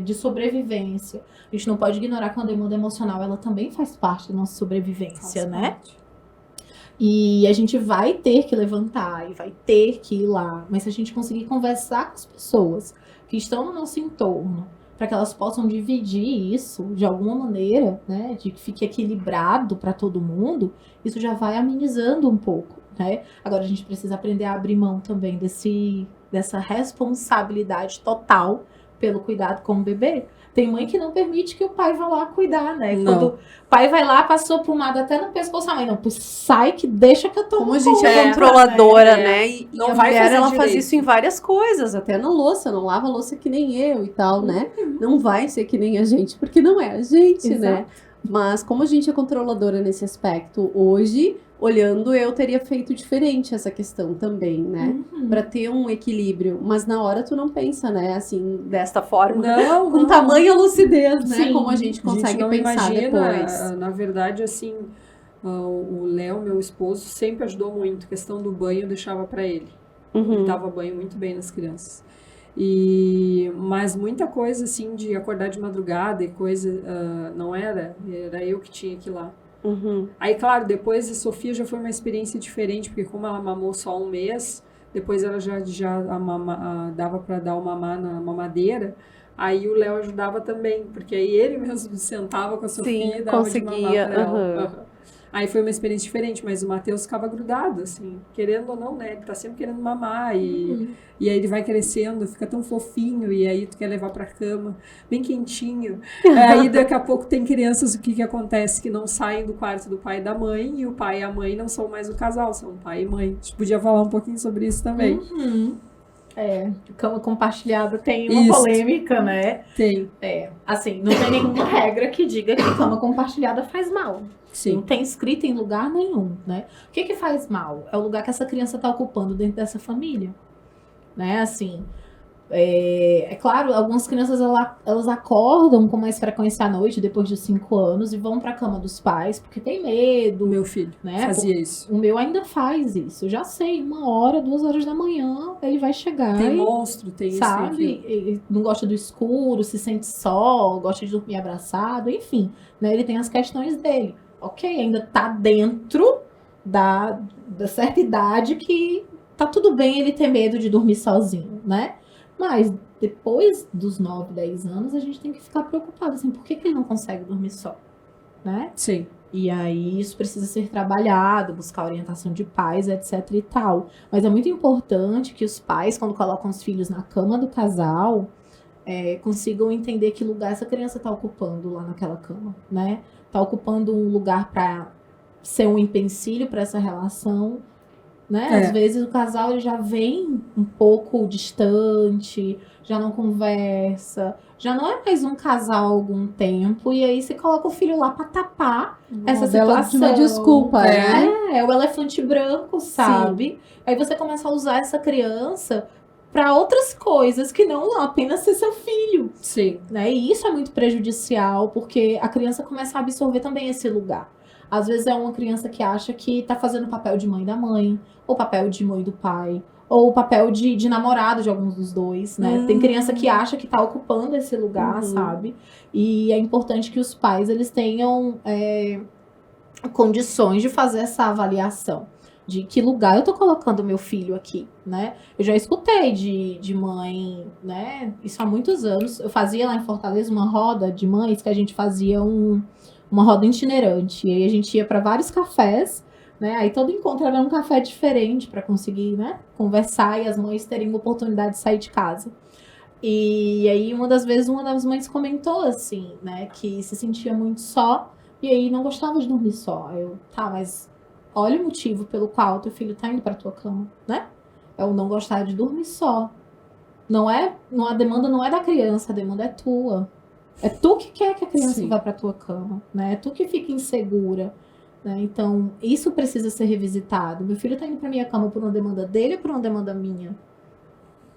de sobrevivência, a gente não pode ignorar que uma demanda emocional, ela também faz parte da nossa sobrevivência, né? E a gente vai ter que levantar e vai ter que ir lá. Mas se a gente conseguir conversar com as pessoas que estão no nosso entorno, para que elas possam dividir isso de alguma maneira, né? De que fique equilibrado para todo mundo, isso já vai amenizando um pouco, né? Agora a gente precisa aprender a abrir mão também dessa responsabilidade total pelo cuidado com o bebê. Tem mãe que não permite que o pai vá lá cuidar, né? Não. Quando o pai vai lá, passou pomada até no pescoço, a mãe, não, sai que deixa que eu tô Como a gente é conta, controladora, né? E Não a vai mulher, fazer ela faz direito. isso em várias coisas, até na louça, não lava a louça que nem eu e tal, né? Não vai ser que nem a gente, porque não é a gente, né? Exato. Mas como a gente é controladora nesse aspecto hoje, olhando, eu teria feito diferente essa questão também, né? Pra ter um equilíbrio. Mas na hora tu não pensa, né? Assim, desta forma. Não, Com não. tamanha lucidez, né? Sim. Como a gente consegue não pensar imagina, depois. na verdade, assim, o Léo, meu esposo, sempre ajudou muito. A questão do banho eu deixava pra ele. Ele Uhum. dava banho muito bem nas crianças. Mas muita coisa, assim, de acordar de madrugada e coisa, não era eu que tinha que ir lá. Aí, claro, depois a Sofia já foi uma experiência diferente, porque como ela mamou só 1 mês, depois ela já dava para dar o mamar na mamadeira, aí o Léo ajudava também, porque aí ele mesmo sentava com a Sofia e dava conseguia, de mamar pra ela. Aí foi uma experiência diferente, mas o Matheus ficava grudado, assim, querendo ou não, né? Ele tá sempre querendo mamar e aí ele vai crescendo, fica tão fofinho e aí tu quer levar pra cama, bem quentinho. Aí daqui a pouco tem crianças, o que acontece? Que não saem do quarto do pai e da mãe e o pai e a mãe não são mais o casal, são pai e mãe. A gente podia falar um pouquinho sobre isso também. Cama compartilhada tem uma polêmica, né? Tem. Assim, não tem nenhuma regra que diga que cama compartilhada faz mal. Sim. Não tem escrito em lugar nenhum, né? O que faz mal? É o lugar que essa criança está ocupando dentro dessa família, né? Assim, é claro, algumas crianças elas acordam com mais frequência à noite depois de 5 anos e vão para a cama dos pais porque tem medo. O meu filho fazia isso. O meu ainda faz isso. Eu já sei, 1 hora, 2 horas da manhã ele vai chegar. Tem monstro, tem isso. Sabe? Ele não gosta do escuro, se sente só, gosta de dormir abraçado, enfim, né? Ele tem as questões dele. Ok, ainda tá dentro da certa idade que tá tudo bem ele ter medo de dormir sozinho, né? Mas depois dos 9, 10 anos, a gente tem que ficar preocupado, assim, por que ele não consegue dormir só, né? Sim. E aí isso precisa ser trabalhado, buscar orientação de pais, etc e tal. Mas é muito importante que os pais, quando colocam os filhos na cama do casal, consigam entender que lugar essa criança tá ocupando lá naquela cama, né? Tá ocupando um lugar para ser um empecilho para essa relação, né? Às vezes o casal ele já vem um pouco distante, já não conversa, já não é mais um casal há algum tempo, e aí você coloca o filho lá para tapar essa situação. Uma desculpa, né? É o elefante branco, sabe? Sim. Aí você começa a usar essa criança para outras coisas que não apenas ser seu filho. Sim. Né? E isso é muito prejudicial, porque a criança começa a absorver também esse lugar. Às vezes é uma criança que acha que tá fazendo o papel de mãe da mãe, ou papel de mãe do pai, ou o papel de namorado de alguns dos dois, né? Tem criança que acha que tá ocupando esse lugar, sabe? E é importante que os pais, eles tenham condições de fazer essa avaliação. De que lugar eu tô colocando meu filho aqui, né? Eu já escutei de mãe, né? Isso há muitos anos. Eu fazia lá em Fortaleza uma roda de mães que a gente fazia uma roda itinerante. E aí a gente ia para vários cafés, né? Aí todo encontro era um café diferente para conseguir, né? Conversar e as mães terem a oportunidade de sair de casa. E aí uma das vezes uma das mães comentou assim, né? Que se sentia muito só e aí não gostava de dormir só. Mas olha o motivo pelo qual teu filho tá indo pra tua cama, né? É o não gostar de dormir só. A demanda não é da criança, a demanda é tua. É tu que quer que a criança vá pra tua cama, né? É tu que fica insegura, né? Então, isso precisa ser revisitado. Meu filho tá indo pra minha cama por uma demanda dele ou por uma demanda minha?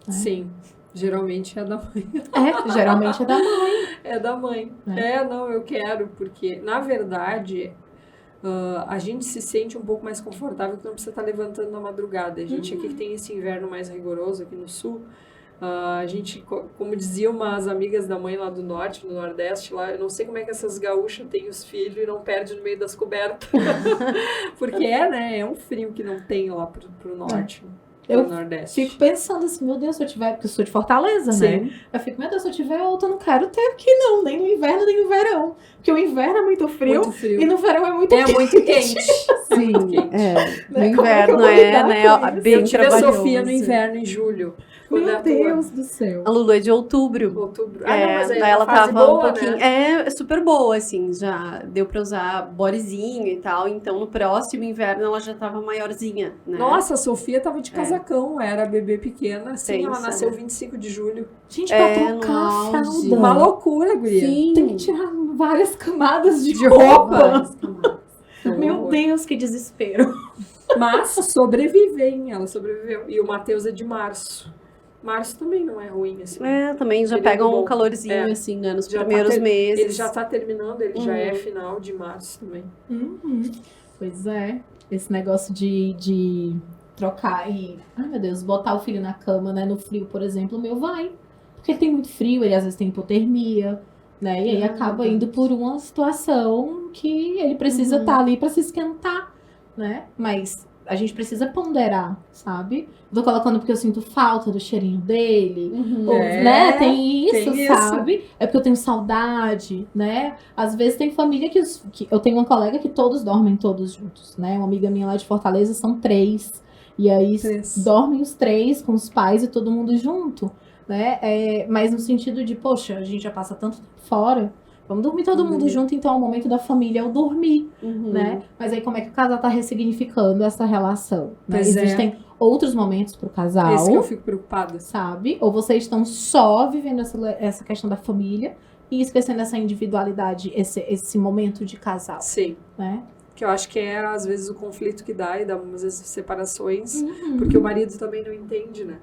Né? Sim. Geralmente é da mãe. Geralmente é da mãe. É da mãe. Não, eu quero, porque, na verdade... a gente se sente um pouco mais confortável que não precisa estar levantando na madrugada. A gente aqui que tem esse inverno mais rigoroso aqui no sul, a gente, como diziam umas amigas da mãe lá do norte, no nordeste, lá, eu não sei como é que essas gaúchas têm os filhos e não perdem no meio das cobertas. Porque é um frio que não tem lá pro norte. Eu fico pensando assim, meu Deus, se eu tiver... Porque eu sou de Fortaleza, né? Eu fico, meu Deus, se eu tiver outra, eu não quero ter aqui não. Nem no inverno, nem no verão. Porque o inverno é muito frio. E no verão é muito quente. É muito quente. Sim, No inverno bem eu tive a Sofia no inverno, em julho. Meu Deus do céu. A Lulu é de outubro. Mas aí ela tava boa, um pouquinho... né? É super boa, assim. Já deu pra usar bodyzinho e tal. Então, no próximo inverno, ela já tava maiorzinha, né? Nossa, a Sofia tava de casacão. Era bebê pequena. Sim, ela nasceu 25 de julho. Gente, pra trocar a fralda. Uma loucura, guria. Sim. Tem que tirar várias camadas de roupa. Meu Deus, que desespero. Mas sobrevivem. Ela sobreviveu. E o Matheus é de março. Março também não é ruim, assim. Também já pega um calorzinho, assim, né, nos primeiros meses. Ele já tá terminando, ele já é final de março também. Pois é. Esse negócio de trocar e, ai meu Deus, botar o filho na cama, né, no frio, por exemplo, o meu vai. Porque ele tem muito frio, ele às vezes tem hipotermia, né, e aí acaba indo por uma situação que ele precisa estar ali para se esquentar, né, mas a gente precisa ponderar, sabe? Tô colocando porque eu sinto falta do cheirinho dele, ou, né? Tem isso, sabe? É porque eu tenho saudade, né? Às vezes tem família que eu tenho uma colega que todos dormem todos juntos, né? Uma amiga minha lá de Fortaleza são 3. E aí dormem os 3 com os pais e todo mundo junto, né? Mas no sentido de, poxa, a gente já passa tanto tempo fora. Vamos dormir todo mundo junto, então o momento da família é o dormir, né? Mas aí como é que o casal tá ressignificando essa relação? Né? Existem outros momentos pro casal. É isso que eu fico preocupada. Sabe? Ou vocês estão só vivendo essa questão da família e esquecendo essa individualidade, esse momento de casal. Sim. Né? Que eu acho que é, às vezes, o conflito que dá e dá, às vezes, separações, porque o marido também não entende, né?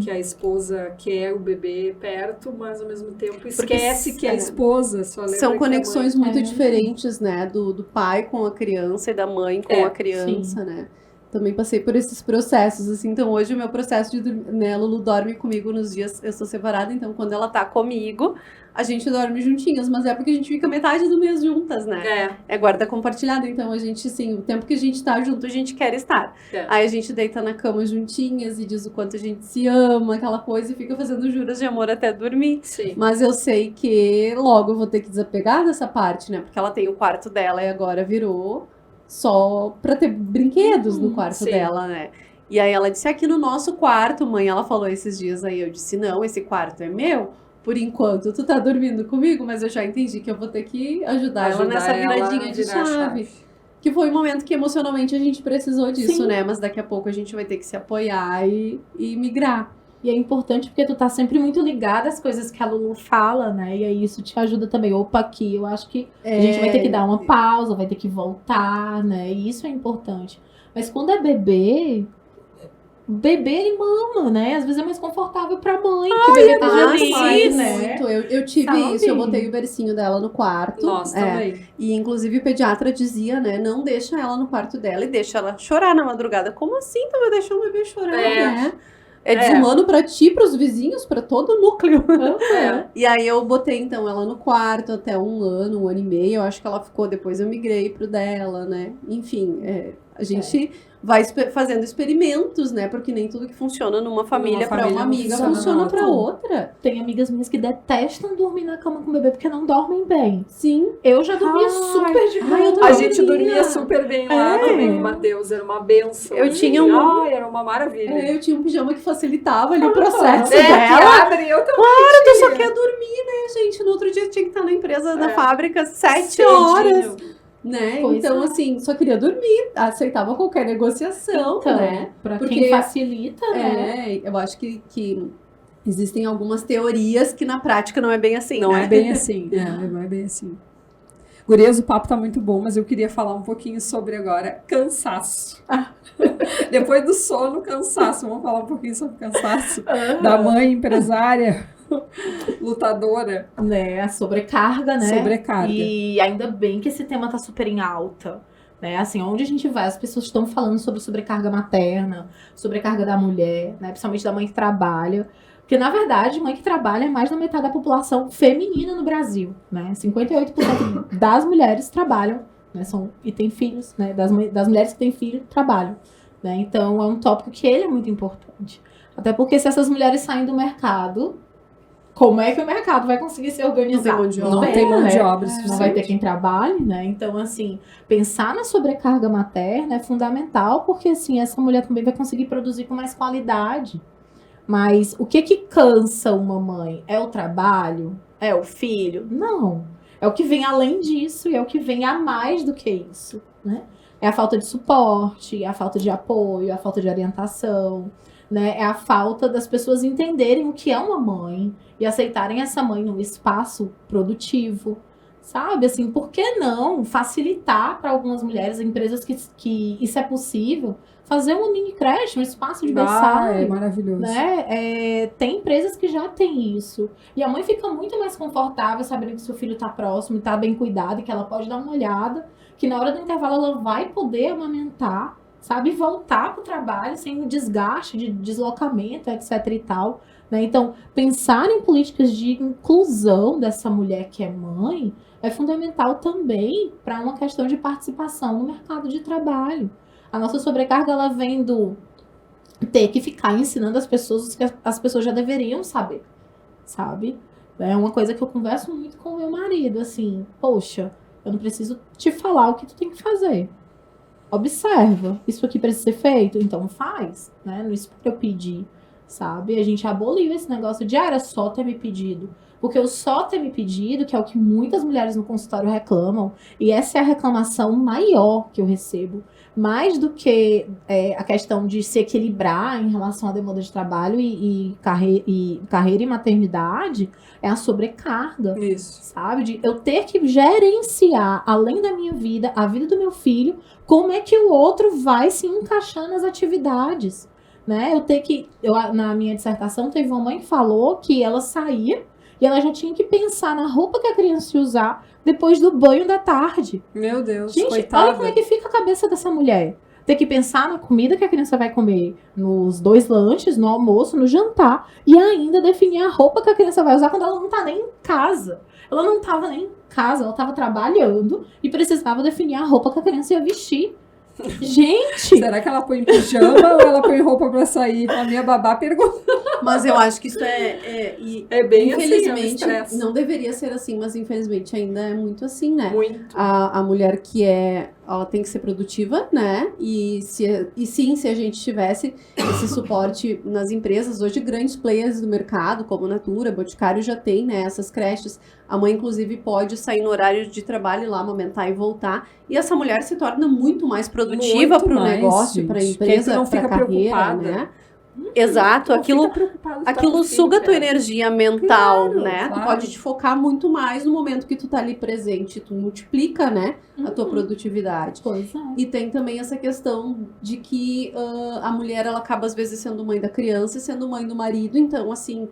Que a esposa quer o bebê perto, mas, ao mesmo tempo, esquece que a esposa só lembra. São conexões muito É. diferentes, né? Do pai com a criança e da mãe com a criança, né? Também passei por esses processos, assim, então hoje o meu processo de dormir, né, a Lulu dorme comigo nos dias, eu sou separada, então quando ela tá comigo, a gente dorme juntinhas, mas é porque a gente fica metade do mês juntas, né? É guarda compartilhada, então a gente, assim, o tempo que a gente tá junto, a gente quer estar. Aí a gente deita na cama juntinhas e diz o quanto a gente se ama, aquela coisa, e fica fazendo juras de amor até dormir. Sim. Mas eu sei que logo eu vou ter que desapegar dessa parte, né? Porque ela tem o quarto dela e agora virou só pra ter brinquedos no quarto dela, né? E aí ela disse, aqui no nosso quarto, mãe, ela falou esses dias aí, eu disse, não, esse quarto é meu, por enquanto tu tá dormindo comigo, mas eu já entendi que eu vou ter que ajudar ela nessa viradinha de chave. Que foi um momento que emocionalmente a gente precisou disso, né? Mas daqui a pouco a gente vai ter que se apoiar e migrar. E é importante porque tu tá sempre muito ligada às coisas que a Lulu fala, né? E aí isso te ajuda também. Opa, aqui eu acho que a gente vai ter que dar uma pausa, vai ter que voltar, né? E isso é importante. Mas quando é bebê, o bebê ele mama, né? Às vezes é mais confortável pra mãe que o bebê esteja ali, né? Muito. Eu tive isso, eu botei o bercinho dela no quarto. Nossa, também. E inclusive o pediatra dizia, né? Não deixa ela no quarto dela e deixa ela chorar na madrugada. Como assim tu vai deixar o bebê chorar, né? É desumano pra ti, pros vizinhos, pra todo o núcleo. E aí eu botei, então, ela no quarto até 1 ano, 1 ano e meio. Eu acho que ela ficou, depois eu migrei pro dela, né? Enfim, a gente vai fazendo experimentos, né? Porque nem tudo que funciona numa família pra uma amiga funciona pra outra. Tem amigas minhas que detestam dormir na cama com o bebê porque não dormem bem. Sim. Eu já dormia super de boa. A gente dormia super bem lá também com o Matheus, era uma benção. Eu tinha era uma maravilha. Eu tinha um pijama que facilitava ali o processo dela. Claro, tu só quer dormir, né, gente? No outro dia tinha que estar na empresa da fábrica 7 horas. Né? Então, assim, só queria dormir, aceitava qualquer negociação, né? Pra quem facilita, né? Eu acho que existem algumas teorias que na prática não é bem assim, Não né? é bem assim, não é bem assim. Gurias, o papo tá muito bom, mas eu queria falar um pouquinho sobre agora cansaço. Depois do sono, cansaço. Vamos falar um pouquinho sobre cansaço da mãe empresária. Lutadora. Né, a sobrecarga, né? Sobrecarga. E ainda bem que esse tema tá super em alta. Né? Assim, onde a gente vai, as pessoas estão falando sobre sobrecarga materna, sobrecarga da mulher, né? Principalmente da mãe que trabalha. Porque, na verdade, mãe que trabalha é mais da metade da população feminina no Brasil. Né? 58% das mulheres trabalham, né? E têm filhos, né? Das mulheres que têm filho, trabalham. Né? Então, é um tópico que ele é muito importante. Até porque se essas mulheres saem do mercado, como é que o mercado vai conseguir se organizar? Não tem mão de obra. Não vai ter quem trabalhe, né? Então, assim, pensar na sobrecarga materna é fundamental, porque, assim, essa mulher também vai conseguir produzir com mais qualidade. Mas o que cansa uma mãe? É o trabalho? É o filho? Não. É o que vem além disso e é o que vem a mais do que isso, né? É a falta de suporte, é a falta de apoio, é a falta de orientação, né? É a falta das pessoas entenderem o que é uma mãe e aceitarem essa mãe num espaço produtivo, sabe? Assim, por que não facilitar para algumas mulheres, empresas que isso é possível, fazer uma mini creche, um espaço de berçário. É maravilhoso. Né? Tem empresas que já têm isso. E a mãe fica muito mais confortável sabendo que seu filho está próximo, está bem cuidado, e que ela pode dar uma olhada, que na hora do intervalo ela vai poder amamentar sabe? Voltar para o trabalho sem desgaste, de deslocamento, etc e tal, né? Então, pensar em políticas de inclusão dessa mulher que é mãe é fundamental também para uma questão de participação no mercado de trabalho. A nossa sobrecarga, ela vem do ter que ficar ensinando as pessoas o que as pessoas já deveriam saber, sabe? É uma coisa que eu converso muito com o meu marido, assim, poxa, eu não preciso te falar o que tu tem que fazer. Observa, isso aqui precisa ser feito, então faz, né? Não espera eu pedir, sabe? A gente aboliu esse negócio de, era só ter me pedido. Porque o só ter me pedido, que é o que muitas mulheres no consultório reclamam, e essa é a reclamação maior que eu recebo, mais do que a questão de se equilibrar em relação à demanda de trabalho e carreira e maternidade, é a sobrecarga. Isso. Sabe? De eu ter que gerenciar, além da minha vida, a vida do meu filho, como é que o outro vai se encaixar nas atividades, né? Na minha dissertação, teve uma mãe que falou que ela saía e ela já tinha que pensar na roupa que a criança ia usar depois do banho da tarde. Meu Deus, gente, coitada. olha como é que fica a cabeça dessa mulher. Ter que pensar na comida que a criança vai comer, nos 2 lanches, no almoço, no jantar, e ainda definir a roupa que a criança vai usar quando ela não tá nem em casa. Ela não tava nem em casa, ela tava trabalhando e precisava definir a roupa que a criança ia vestir. Gente! Será que ela põe pijama ou ela põe roupa pra sair? A minha babá perguntou. Mas eu acho que isso É bem assim, infelizmente, é um estresse. não deveria ser assim, mas infelizmente ainda é muito assim, né? Muito. A mulher ela tem que ser produtiva, né? E sim, se a gente tivesse esse suporte nas empresas, hoje grandes players do mercado, como Natura, Boticário, já tem, né, essas creches. A mãe, inclusive, pode sair no horário de trabalho lá, amamentar e voltar. E essa mulher se torna muito mais produtiva para o negócio, para a empresa, para a carreira, né? Exato, aquilo suga a tua energia mental, Claro, né? claro. Tu pode te focar muito mais no momento que tu tá ali presente, tu multiplica, né, a tua produtividade. Pois é. E tem também essa questão de que a mulher, ela acaba às vezes sendo mãe da criança e sendo mãe do marido, então assim,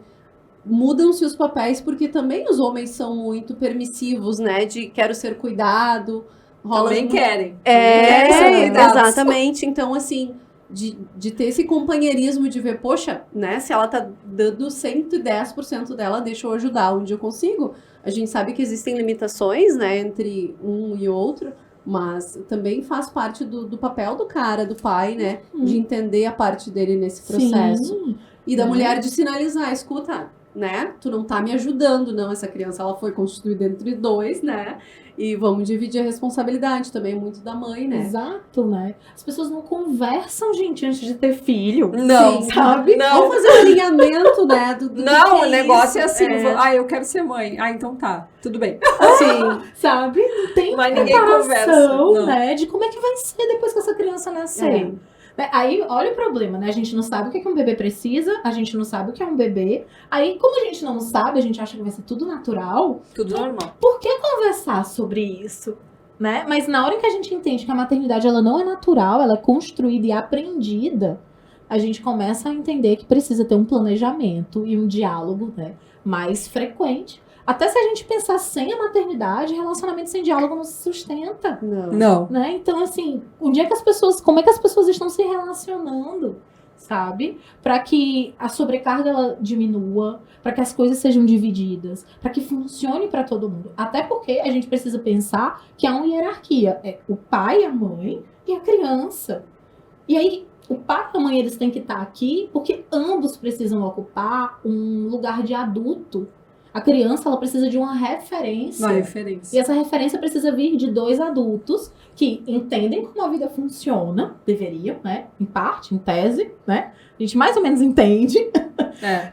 mudam-se os papéis porque também os homens são muito permissivos, né, de quero ser cuidado, Também querem. querem ser cuidados. exatamente, então assim, de ter esse companheirismo de ver, poxa, né, se ela tá dando 110% dela, deixa eu ajudar onde eu consigo. A gente sabe que existem limitações, né, entre um e outro, mas também faz parte do papel do cara, do pai, né, de entender a parte dele nesse processo. Sim. E da mulher de sinalizar, escuta, né, tu não tá me ajudando, não, essa criança, ela foi constituída entre 2, né, e vamos dividir a responsabilidade também, muito da mãe, né. Exato, né? As pessoas não conversam, gente, antes de ter filho. Não, Sim, sabe? Não. Vamos fazer um alinhamento, né, do Não, que o negócio é isso. assim, eu quero ser mãe. Ah, então tá, tudo bem. Sim. Sabe? Não tem Mas ninguém preparação, conversa, não. né? De como é que vai ser depois que essa criança nascer. Né? Aí, olha o problema, né? A gente não sabe o que é que um bebê precisa, a gente não sabe o que é um bebê. Aí, como a gente não sabe, a gente acha que vai ser tudo natural. Tudo normal. Por que conversar sobre isso? Né? Mas na hora que a gente entende que a maternidade ela não é natural, ela é construída e aprendida, a gente começa a entender que precisa ter um planejamento e um diálogo, né, mais frequente. Até se a gente pensar sem a maternidade, relacionamento sem diálogo não se sustenta. Não. Né? Então, assim, como é que as pessoas estão se relacionando, sabe? Para que a sobrecarga ela diminua, para que as coisas sejam divididas, para que funcione para todo mundo. Até porque a gente precisa pensar que há uma hierarquia. É o pai, a mãe e a criança. E aí, o pai e a mãe, eles têm que estar aqui porque ambos precisam ocupar um lugar de adulto. A criança, ela precisa de uma referência. Uma referência. E essa referência precisa vir de 2 adultos que entendem como a vida funciona, deveriam, né? Em parte, em tese, né? A gente mais ou menos entende,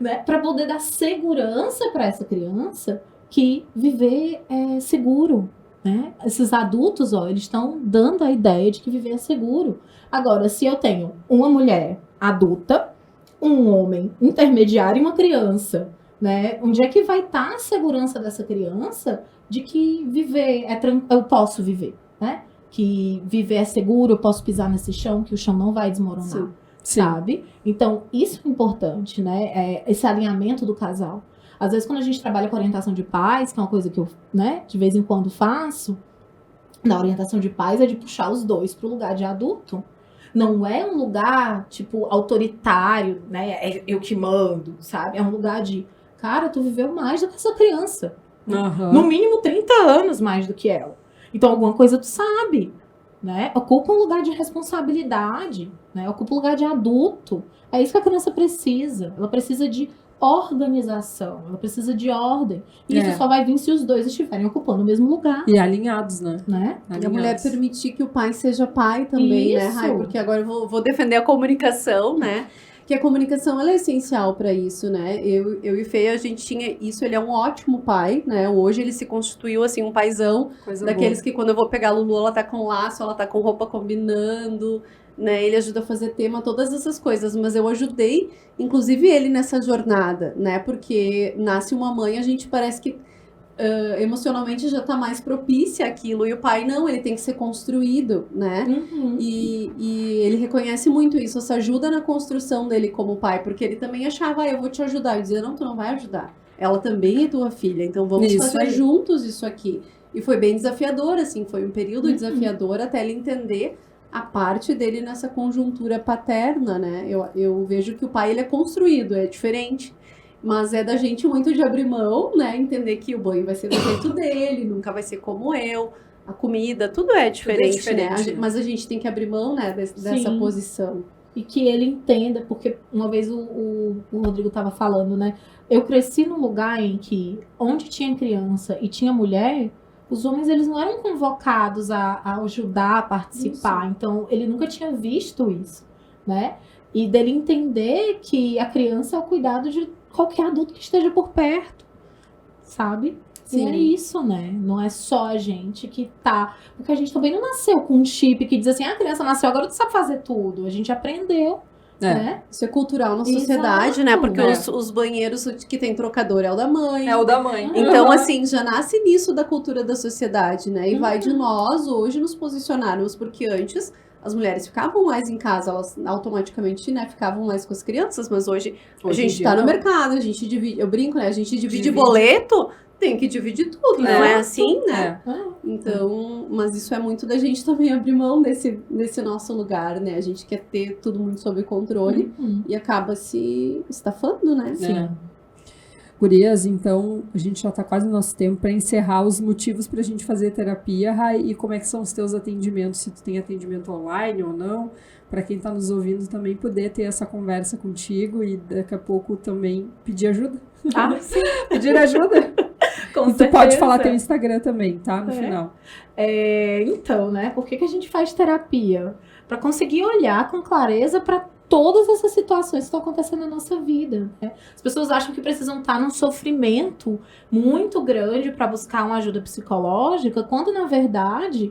né? Para poder dar segurança para essa criança que viver é seguro, né? Esses adultos, eles estão dando a ideia de que viver é seguro. Agora, se eu tenho uma mulher adulta, um homem intermediário e uma criança, né? Onde é que vai estar a segurança dessa criança de que viver eu posso viver, né? Que viver é seguro, eu posso pisar nesse chão, que o chão não vai desmoronar, sabe? Então, isso é importante, né? Esse alinhamento do casal. Às vezes, quando a gente trabalha com orientação de pais, que é uma coisa que eu, né, de vez em quando faço, na orientação de pais é de puxar os 2 para o lugar de adulto. Não é um lugar, tipo, autoritário, né? É eu que mando, sabe? É um lugar de, cara, tu viveu mais do que essa criança. No mínimo 30 anos mais do que ela. Então, alguma coisa tu sabe, né? Ocupa um lugar de responsabilidade, né? Ocupa um lugar de adulto. É isso que a criança precisa. Ela precisa de organização, ela precisa de ordem. E isso só vai vir se os dois estiverem ocupando o mesmo lugar. E alinhados, né? E a mulher permitir que o pai seja pai também, né, Rai? Porque agora eu vou defender a comunicação, né? Que a comunicação, ela é essencial para isso, né? Eu e Fê, a gente tinha isso, ele é um ótimo pai, né? Hoje ele se constituiu, assim, um paizão, daqueles que quando eu vou pegar a Lulu, ela tá com laço, ela tá com roupa combinando, né? Ele ajuda a fazer tema, todas essas coisas, mas eu ajudei, inclusive ele nessa jornada, né? Porque nasce uma mãe, a gente parece que emocionalmente já tá mais propícia àquilo, e o pai não, ele tem que ser construído, né? E ele reconhece muito isso, essa ajuda na construção dele como pai, porque ele também achava, eu vou te ajudar, eu dizia, não, tu não vai ajudar, ela também é tua filha, então vamos fazer juntos isso aqui. E foi bem desafiador, assim, foi um período desafiador até ele entender a parte dele nessa conjuntura paterna, né? Eu vejo que o pai, ele é construído, é diferente. Mas é da gente muito de abrir mão, né? Entender que o banho vai ser do jeito dele, nunca vai ser como eu. A comida, tudo é diferente, né? Mas a gente tem que abrir mão, né? Dessa posição. E que ele entenda, porque uma vez o Rodrigo estava falando, né? Eu cresci num lugar em que, onde tinha criança e tinha mulher, os homens, eles não eram convocados a ajudar, a participar. Isso. Então, ele nunca tinha visto isso, né? E dele entender que a criança é o cuidado de qualquer adulto que esteja por perto, sabe? Sim. E é isso, né? Não é só a gente que tá... Porque a gente também não nasceu com um chip que diz assim, a criança nasceu, agora tu sabe fazer tudo. A gente aprendeu, né? Isso é cultural na sociedade, né? Porque os banheiros que tem trocador é o da mãe. É o da mãe. Então, assim, já nasce nisso da cultura da sociedade, né? E vai de nós hoje nos posicionarmos, porque antes... As mulheres ficavam mais em casa, elas automaticamente, né, ficavam mais com as crianças, mas hoje a gente tá no mercado, a gente divide, eu brinco, né, a gente divide boleto, tem que dividir tudo, não é assim, né? Então, mas isso é muito da gente também abrir mão desse nosso lugar, né, a gente quer ter tudo muito sob controle e acaba se estafando, né? Sim. Gurias, então a gente já tá quase no nosso tempo para encerrar os motivos pra gente fazer terapia, Rai, e como é que são os teus atendimentos, se tu tem atendimento online ou não, para quem tá nos ouvindo também poder ter essa conversa contigo e daqui a pouco também pedir ajuda. Sim. Pedir ajuda. Com e tu pode falar teu Instagram também, tá? No final. Então, né, por que a gente faz terapia? Para conseguir olhar com clareza para todas essas situações que estão acontecendo na nossa vida, né? As pessoas acham que precisam estar num sofrimento muito grande para buscar uma ajuda psicológica, quando na verdade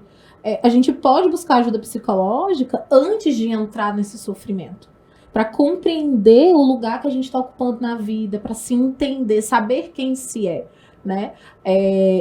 a gente pode buscar ajuda psicológica antes de entrar nesse sofrimento, para compreender o lugar que a gente está ocupando na vida, para se entender, saber quem se é, né?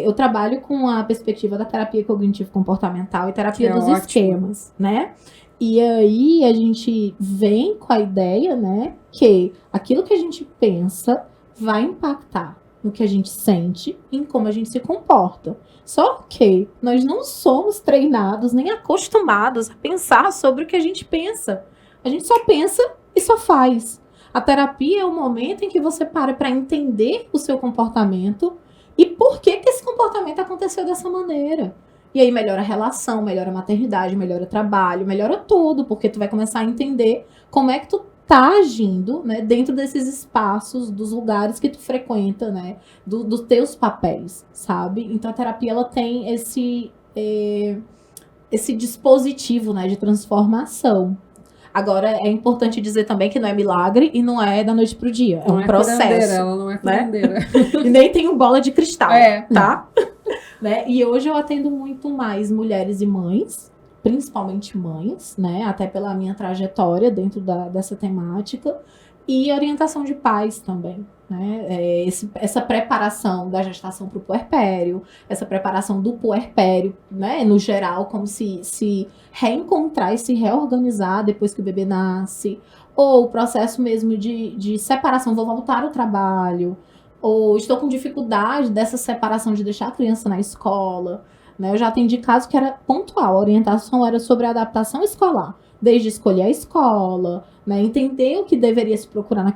Eu trabalho com a perspectiva da terapia cognitivo-comportamental e terapia dos esquemas, né? E aí a gente vem com a ideia, né, que aquilo que a gente pensa vai impactar no que a gente sente e em como a gente se comporta. Só que nós não somos treinados nem acostumados a pensar sobre o que a gente pensa. A gente só pensa e só faz. A terapia é o momento em que você para entender o seu comportamento e por que esse comportamento aconteceu dessa maneira. E aí melhora a relação, melhora a maternidade, melhora o trabalho, melhora tudo, porque tu vai começar a entender como é que tu tá agindo, né, dentro desses espaços, dos lugares que tu frequenta, né, dos teus papéis, sabe? Então a terapia, ela tem esse dispositivo, né, de transformação. Agora, é importante dizer também que não é milagre e não é da noite pro dia, é um processo. Ela não é curandeira. Né? E nem tem um bola de cristal, tá? Né? E hoje eu atendo muito mais mulheres e mães, principalmente mães, né? Até pela minha trajetória dentro dessa temática, e orientação de pais também, né? Essa preparação da gestação para o puerpério, essa preparação do puerpério, né? No geral, como se reencontrar e se reorganizar depois que o bebê nasce, ou o processo mesmo de separação, vou voltar ao trabalho, ou estou com dificuldade dessa separação de deixar a criança na escola, né? Eu já atendi caso que era pontual, a orientação era sobre a adaptação escolar, desde escolher a escola, né? Entender o que deveria se procurar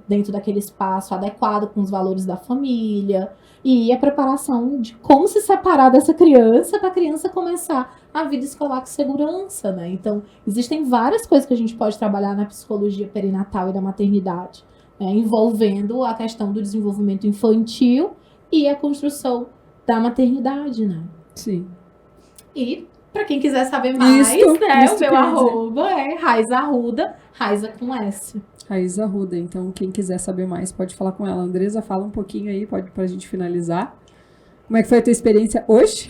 dentro daquele espaço adequado com os valores da família, e a preparação de como se separar dessa criança para a criança começar a vida escolar com segurança, né? Então, existem várias coisas que a gente pode trabalhar na psicologia perinatal e da maternidade, né? Envolvendo a questão do desenvolvimento infantil e a construção da maternidade, né? Sim. E, para quem quiser saber mais, né? O meu arroba é Raiza Arruda, Raiza com S. Raiza Arruda, então quem quiser saber mais pode falar com ela. Andresa, fala um pouquinho aí, pra gente finalizar. Como é que foi a tua experiência hoje?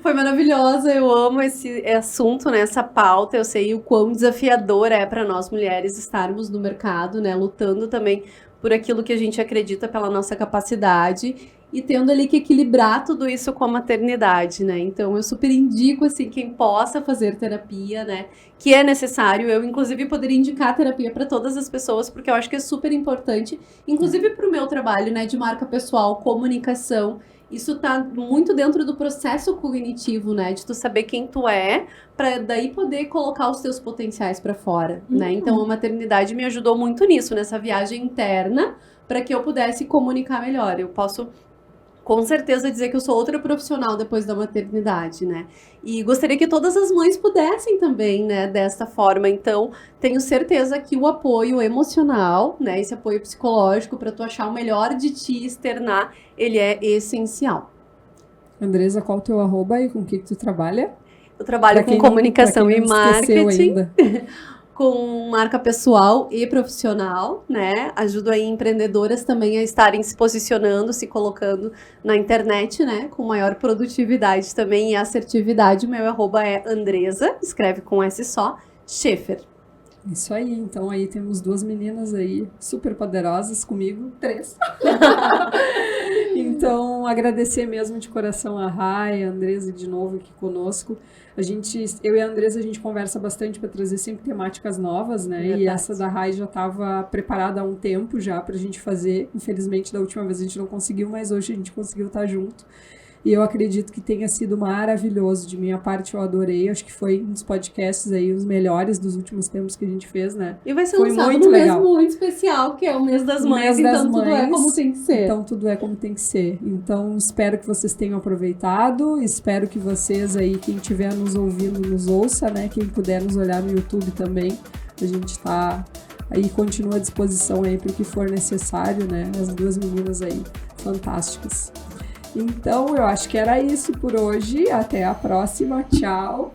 Foi maravilhosa, eu amo esse assunto, né, essa pauta, eu sei o quão desafiador é para nós mulheres estarmos no mercado, né, lutando também por aquilo que a gente acredita pela nossa capacidade e tendo ali que equilibrar tudo isso com a maternidade, né? Então eu super indico assim quem possa fazer terapia, né? Que é necessário. Eu inclusive poderia indicar terapia para todas as pessoas porque eu acho que é super importante, inclusive para o meu trabalho, né? De marca pessoal, comunicação. Isso tá muito dentro do processo cognitivo, né? De tu saber quem tu é, para daí poder colocar os teus potenciais para fora, né? Então a maternidade me ajudou muito nisso, nessa viagem interna, para que eu pudesse comunicar melhor. Eu posso com certeza dizer que eu sou outra profissional depois da maternidade, né? E gostaria que todas as mães pudessem também, né, dessa forma. Então, tenho certeza que o apoio emocional, né, esse apoio psicológico para tu achar o melhor de ti, externar, ele é essencial. Andresa, qual o teu arroba e com o que tu trabalha? Eu trabalho com comunicação e marketing. Com marca pessoal e profissional, né? Ajudo aí empreendedoras também a estarem se posicionando, se colocando na internet, né? Com maior produtividade também e assertividade. Meu arroba é Andresa, escreve com S só, Schaefer. Isso aí, então aí temos 2 meninas aí super poderosas comigo, 3. Então, agradecer mesmo de coração a Rai, a Andresa de novo aqui conosco. Eu e a Andresa, a gente conversa bastante para trazer sempre temáticas novas, né? Verdade. E essa da Rai já estava preparada há um tempo já para a gente fazer. Infelizmente, da última vez a gente não conseguiu, mas hoje a gente conseguiu estar junto. E eu acredito que tenha sido maravilhoso. De minha parte, eu adorei. Acho que foi um dos podcasts aí, os melhores dos últimos tempos que a gente fez, né? E vai ser lançado num mês muito especial, que é o mês das mães. Então, tudo é como tem que ser. Então, tudo é como tem que ser. Então, espero que vocês tenham aproveitado. Espero que vocês aí, quem estiver nos ouvindo, nos ouça, né? Quem puder nos olhar no YouTube também. A gente tá aí, continua à disposição aí para o que for necessário, né? As 2 meninas aí, fantásticas. Então, eu acho que era isso por hoje. Até a próxima. Tchau.